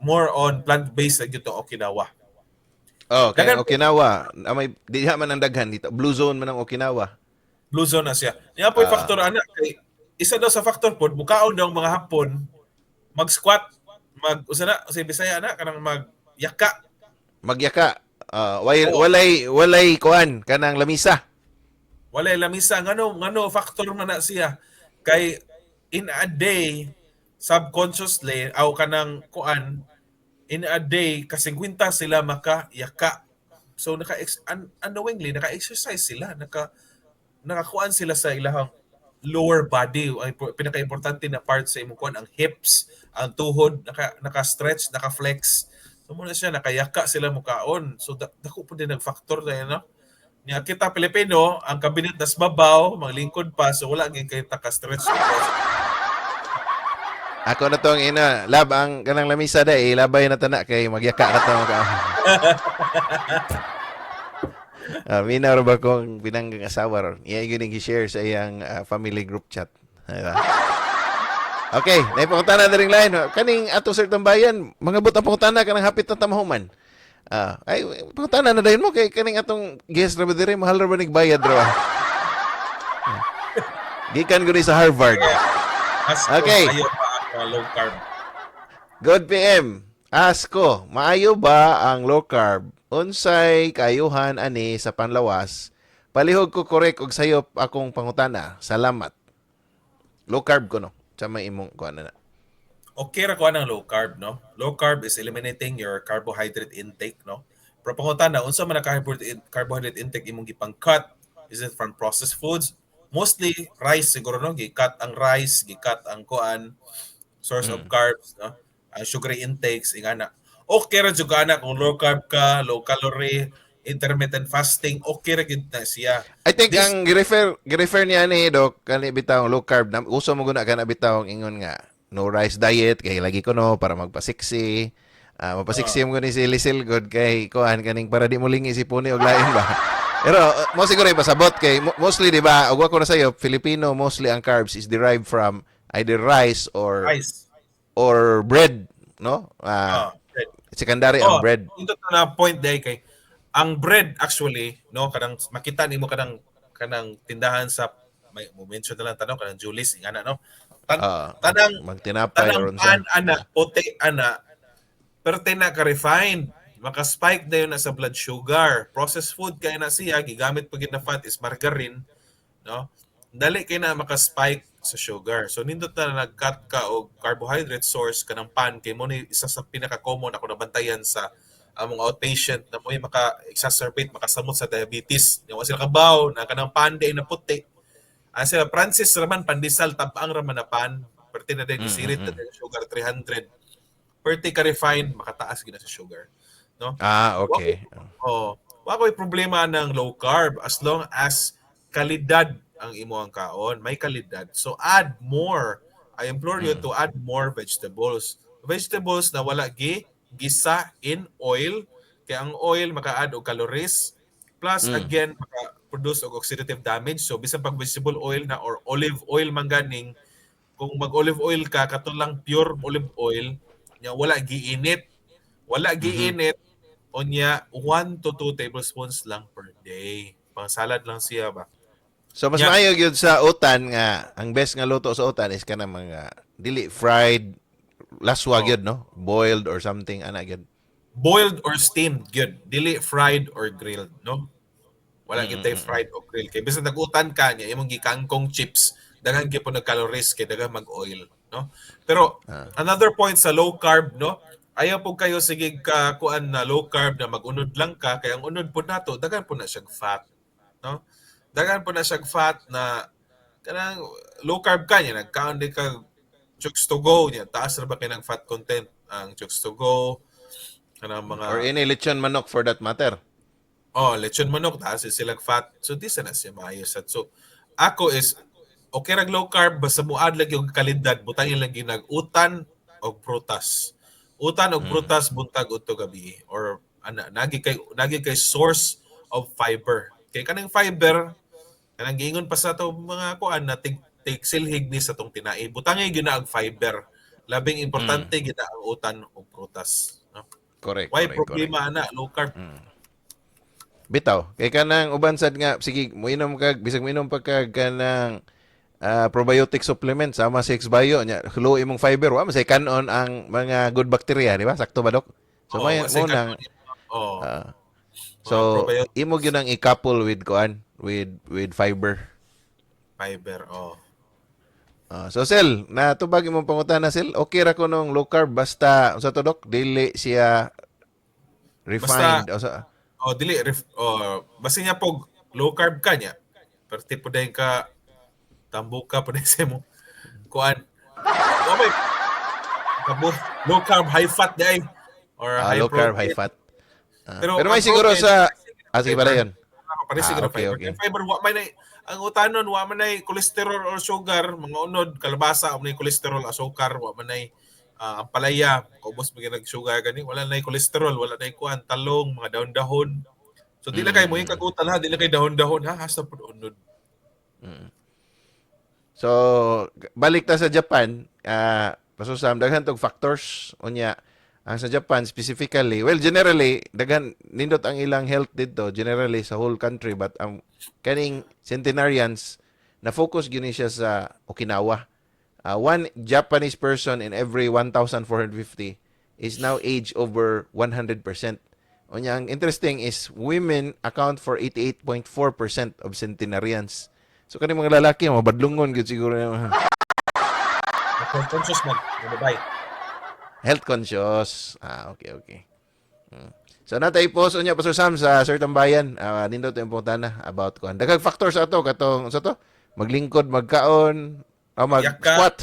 more on plant-based na gyud tong Okinawa. Oh, kay Dagan Okinawa, may diha man ang daghan dito. Blue zone man ang Okinawa. Blue zone na siya. Yan po yung Ah, factor ana kay isa daw sa factor pod mukaon daw ang mga Hapon mag-squat usa na sa Bisaya na kanang mag-yaka. magyaka. Oo, Walay kuan kanang lamisa. walay lamisa ngano factor man na siya kay in a day subconsciously aw kanang kuan in a day ka-50 sila maka-yaka. So unknowingly naka-exercise sila, nakakuan sila sa ilahang lower body ay pinaka-importante na part sa imong kuan ang hips, ang tuhod naka-stretch, naka-flex. So muna siya nakayaka sila mukaon. So dako po din nag-factor na no. Nya kita Pilipino, ang kabinet nas babaw, maglingkod pa so wala gyud kay taka-stretch ito. Ako na tong ina, lab ang kanang lamisa da ilabay na tana kay magyaka na to ka. Minaw ba kong pinanggang asawa ron. Iya gyud gi-share sa iyang family group chat. Diba? Okay, naipangutana na ring line. Kaning ato CERTAmbayan, mga buta pangutana kanang hapit na tamahuman. Ay, pangutana na dayon mo kay kaning atong guest ra ba diri mahal ra ba nig bayad ra. Gikan gud sa Harvard. As Okay. ayo pa ang low carb. Good PM. Ask ko, maayo ba ang low carb? Unsay kaayuhan ani sa panlawas? Palihog ko korek og sayop akong pangutana. Salamat. Low carb ko no. Sa may imong ko na. Okay ra ko ng low carb no. Low carb is eliminating your carbohydrate intake no. Pero pangutana unsa man ang carbohydrate intake imong gipang-cut? Is it from processed foods? Mostly rice siguro no. Gi-cut ang rice, gi-cut ang kuan source of Mm. carbs no. Ang sugary intakes ingana. Okay ra jud kana kung low carb ka, low calorie, intermittent fasting, okay ra gid na siya. I think This ang gi-refer niya ni Doc kani bitaw low carb na uso mo guna kana bitaw ingon nga no rice diet kay lagi ko no para magpasiksi. Mapasiksi mo gani si Lisil good kay kuan kaning para di mo lingi si puni og lain ba. Pero mo siguro ipasabot kay mostly di ba og ko na sayo Filipino mostly ang carbs is derived from either rice rice. or bread no. Bread. Secondary ang bread. Ito na point day kay ang bread actually no kanang makita nimo kanang tindahan sa may mo mention na lang tanong kanang Julie's ingana no. Tanang Magtinapay or pan unsa. ana puti ana pero na ka refined maka-spike dayon na sa blood sugar. Processed food kay na siya gigamit pag na fat is margarine no. Dali kay na maka-spike sa sugar. So nindot na nag-cut ka og carbohydrate source kanang pan kay mo ni isa sa pinaka-common ako nabantayan sa among outpatient na mo'y maka-exacerbate, makasamot sa diabetes. Yung sila kabaw, na kanang pan day na puti. Sila Francis raman, pandesal, tabang raman na pan. Pwerte na din, isirit na din sugar, 300. Pwerte ka refined, makataas gina sa sugar. No? Okay. Wako yung problema ng low carb as long as kalidad ang imo ang kaon. May kalidad. So add more. I implore you to add more vegetables. Vegetables na wala gisa in oil. Kaya ang oil maka-add og calories. Plus again, maka-produce og oxidative damage. So bisan pag vegetable oil na or olive oil man ganing, kung mag-olive oil ka, katulang pure olive oil, nya wala giinit. Wala giinit, onya 1 to 2 tablespoons lang per day. Pang salad lang siya ba? So mas Yeah. maayo gyud sa utan nga ang best nga luto sa utan is kanang mga dili fried laswa gyud no, boiled or something ana gyud. Boiled or steamed, good. Dili fried or grilled, no? Wala gitay fried o grilled. Kay bisan nag-utan ka niya, imong gikangkong chips, daghan gyud po nag-calories kay daghan mag-oil, no? Pero another point sa low carb, no? Ayaw po kayo sige ka kuan na low carb na mag-unod lang ka kay ang unod po nato daghan po na siyang fat, no? Daghan po na siya fat na kanang low carb ka niya nagkaon di ka chooks to go niya taas ra ba kay ng fat content ang chooks to go kanang Or mga any lechon manok for that matter. lechon manok taas silang fat so di sana siya maayos at so ako is okay rag low carb basta muad lang yung kalidad butangin lang ginag-utan og prutas utan og Mm. prutas buntag udto gabi or nagi kay source of fiber kay kanang fiber kanang giingon pa sa to mga kuan na tig silhig ni sa tong tinai butangin gyud na ang fiber labing Mm. importante gyud ang utan og prutas no? Correct, Why correct, correct. problema ana low carb Bitaw, kay kanang uban sad nga sige moinom kag bisag moinom pa kag kanang probiotic supplement sama 6 bio nya hulo imong fiber wa masay kanon ang mga good bacteria, di ba? Sakto ba dok? So may wasay mo ka nang oh ah, mga so imo probiotics gyud ang i-couple with kuan with fiber. fiber So Sel, natubag imong pangutana Sel, okay ra ko nung low carb basta unsa to dok dili siya basta refined o sa dili basta niya pog low carb ka niya perti po dahil ka tambok ka po dahil sa mo kuan wa may low carb high fat dai or high low carb, high protein fat. pero Pero may ang siguro protein sa sige pala fiber yun. pares siguro Okay, fiber okay. kay fiber wa may na ang utanon wa man nay cholesterol or sugar mga unod kalabasa wa man nay cholesterol asukar wa man nay ang palaya kaubos mga nag-sugar gani wala nay cholesterol wala nay kuan talong mga dahon-dahon so di na kay mo yung Mm. kagutan ha di na kay dahon-dahon ha hasta pud unod So, balik ta sa Japan, pasusam, daghan tog factors. Unya, ang sa Japan specifically, well, generally, daghan, nindot ang ilang health dito, generally sa whole country, but ang kaning centenarians, na-focus gini siya sa Okinawa. One Japanese person in every 1,450 is now age over 100%. Unya, ang interesting is women account for 88.4% of centenarians. So kani mga lalaki mabadlungon gyud siguro yung health conscious man babay health conscious. Okay, okay. So natay post unya Pastor Sam sa CERTAmbayan. Nindot yung pungtana about kuan. Daghang factors ato katong sa to maglingkod, magkaon, iyak ka mag-squat.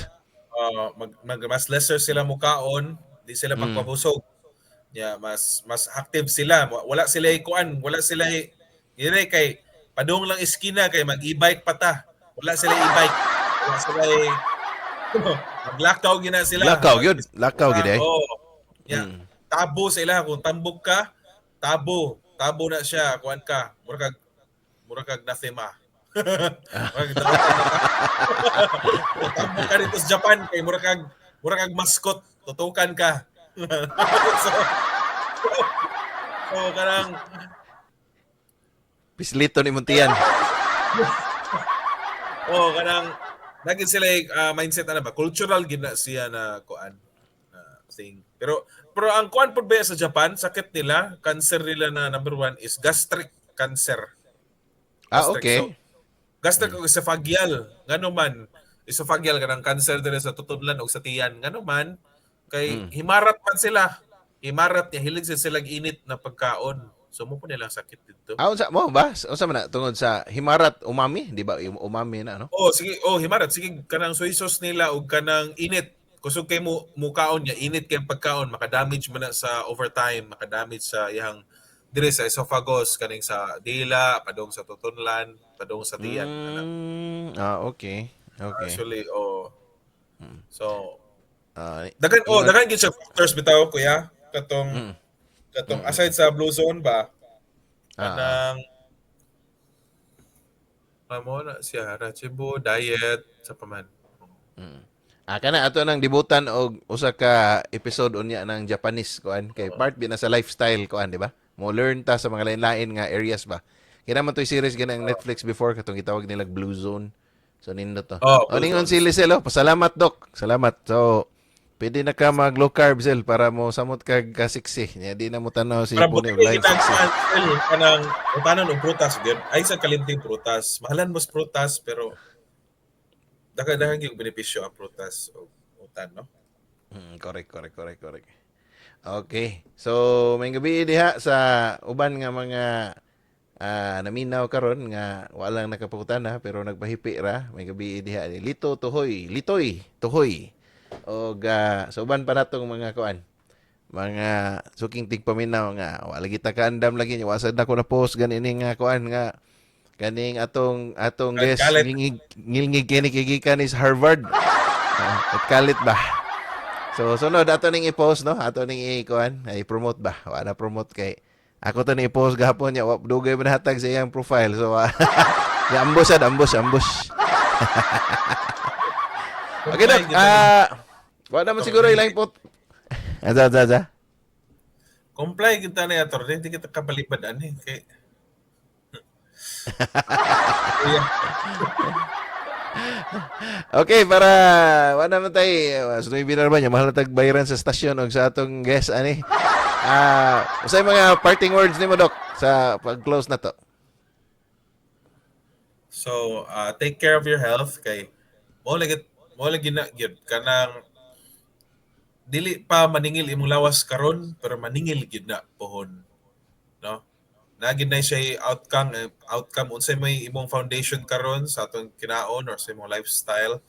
mas lesser sila mukaon di sila Mm. magpabusog mas active sila wala sila kuan wala sila dire kay padung lang iskina kay mag-e-bike pata wala sila e-bike wala sila maglakaw gina sila Lakaw gyud, lakaw gyud eh. Mm. tabo sila kung tambok ka tabo na siya kuan ka murag nathema murag daotan na ka kung tambok ka dito sa Japan kay murag mascot tutukan ka so, so kanang Pislito ni Muntian. kanang naging sila mindset ano ba cultural gina siya na kuan na thing pero ang kuan pud ba sa Japan sakit nila cancer nila na number one is gastric cancer gastric so Okay. gastric o esophageal ngano man esophageal kanang cancer diri sa tutudlan o sa tiyan ngano man kay Mm. himarat man sila himarat niya hilig sila init na pagkaon so mo po nilang sakit dito. Unsa mo ba? Unsa man na tungod sa himarat umami, di ba? Yung umami na no? Sige, himarat sige kanang soy sauce nila ug kanang init. Kusog kay mo mukaon niya, init kay pagkaon, maka-damage man na sa overtime, maka-damage sa iyang dire sa esophagus kaning sa dila, padong sa tutunlan, padong sa tiyan ana. Okay. Okay. Actually, so Ah, ingon. daghan gyud siya factors bitaw kuya. Mm. Katong Mm. aside sa blue zone ba, Ah, ah. kanang mo na siya Rachibo diet sa paman. Kana ato nang dibutan og usa ka episode unya ng Japanese kuan kay part bi na sa lifestyle kuan di ba? Mo learn ta sa mga lain-lain nga areas ba. Kaya naman to'y series ganang Netflix before katong gitawag nila Blue Zone. So nindot to. Blue Ningon zone. si Lisel pasalamat dok. Salamat. So pwede na ka mag low carb Zel para mo samot kag kasiksi. Nya di na mo tanaw si Para Puni buti og live siksi. kanang utanon og prutas gyud. Ay sa kalimting prutas. Mahalan mos prutas pero daghan gyud benepisyo ang prutas o utan no. Correct, correct, correct, correct. Okay. So, may gabi diha sa uban nga mga naminaw karon nga walang nakaputana pero nagpahipi ra may gabi diha ni lito tuhoy litoy tuhoy og suban pa natong mga kuan mga suking tigpaminaw nga wala kita kaandam lagi nya wasad na ko na post ganin nga kuan nga kaning atong guest Kalit. ngilngig kini kigikan is Harvard. At kalit ba? So sunod ato ning i-post no, ato ning i-kuan, i-promote ba? Wala promote kay ako to ni i-post gahapon nya dugay man hatag sa iyang profile. So ya ambush. Okay dok. Wala man siguro ilang pot. Aza. Comply kita na ator, hindi kita kapalipad ani kay Okay, para wala man tayo, sunoy binar ba niya, mahal na tagbayaran sa stasyon o sa atong guest, ani? Usay mga parting words ni mo, Dok, sa pag-close na to. So, take care of your health kay mo lagi na gyud kanang dili pa maningil imong lawas karon pero maningil gyud na pohon, no? Nagid na siya outcome unsay may imong foundation karon sa atong kinaon or sa imong lifestyle,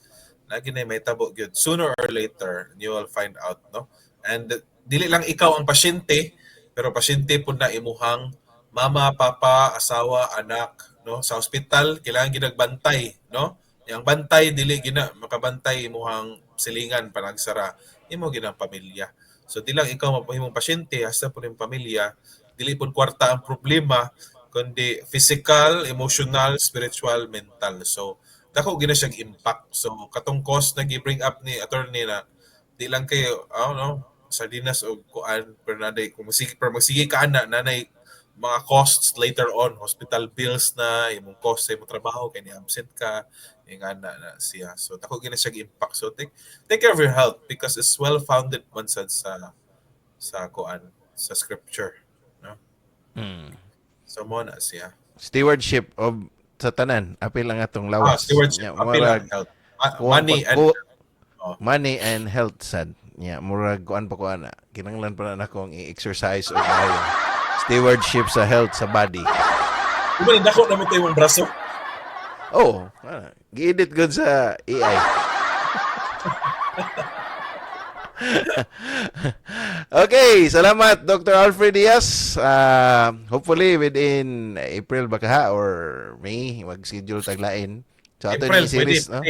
nagid na may tabo gyud. Sooner or later you will find out, no? And dili lang ikaw ang pasyente pero pasyente pud na imuhang mama, papa, asawa, anak, no? Sa ospital kailangan ginagbantay, no? Yang bantay dili gina makabantay imuhang silingan panagsara imo ginang pamilya. So di lang ikaw mapahimong pasyente hasta pud imong pamilya, dili pud kwarta ang problema kundi physical, emotional, spiritual, mental. So dako gina siyang impact. So katong cost na gi-bring up ni attorney na di lang kayo sardinas o kuan pero naday kung magsige ka ana nanay mga costs later on, hospital bills na, imong cost sa imong trabaho kay ni absent ka, yung ana na siya. So dako gina siya impact. So take care of your health because it's well founded man sad sa kuan sa scripture, no? So mo na siya. Stewardship of sa tanan, apil ang atong lawas. Stewardship, apil ang health. Money and health sad. Murag kuan pa kuan na. Kinanglan pa na akong i-exercise o kayo. Stewardship sa health sa body. Diba dako na mo tayo mong braso? Oh, gi-edit good sa AI. Okay, salamat Dr. Alfred Diaz. Hopefully within April baka ha or May mag-schedule taglain. So ato April, ning series, pwede. no?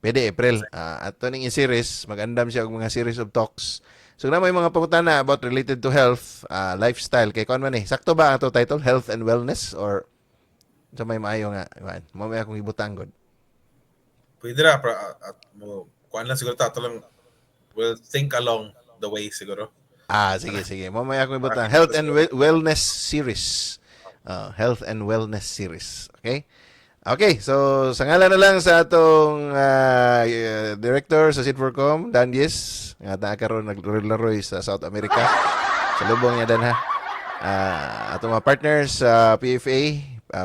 Pwede April. Ato ning series, mag-andam siya og mga series of talks. So na may mga pangutana about related to health, lifestyle kay kon man sakto ba ato title Health and Wellness or sa may maayo nga mo may akong ibutang god. Pwede ra at mo kuan lang siguro tato lang will think along the way siguro. Sige. Mamaya akong ibutang. Health and Wellness Series. Health and Wellness Series. Okay, so sa ngalan na lang sa atong director sa Sit4Com, Dan Diaz, nga karon naglaro sa South America. Sa lubong niya dan ha. Atong mga partners sa PFA,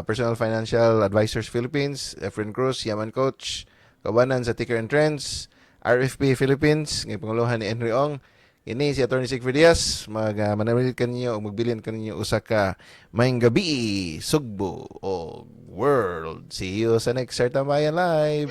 Personal Financial Advisors Philippines, Efren Cruz, Yaman Coach, kabanan sa Ticker and Trends, RFP Philippines, ng panguluhan ni Henry Ong. Ini si Atty. Alfred Diaz, manamilit kanyo o magbilin kanyo usa ka maayong gabi, Sugbo o World. See you sa next CERTAmbayan Live.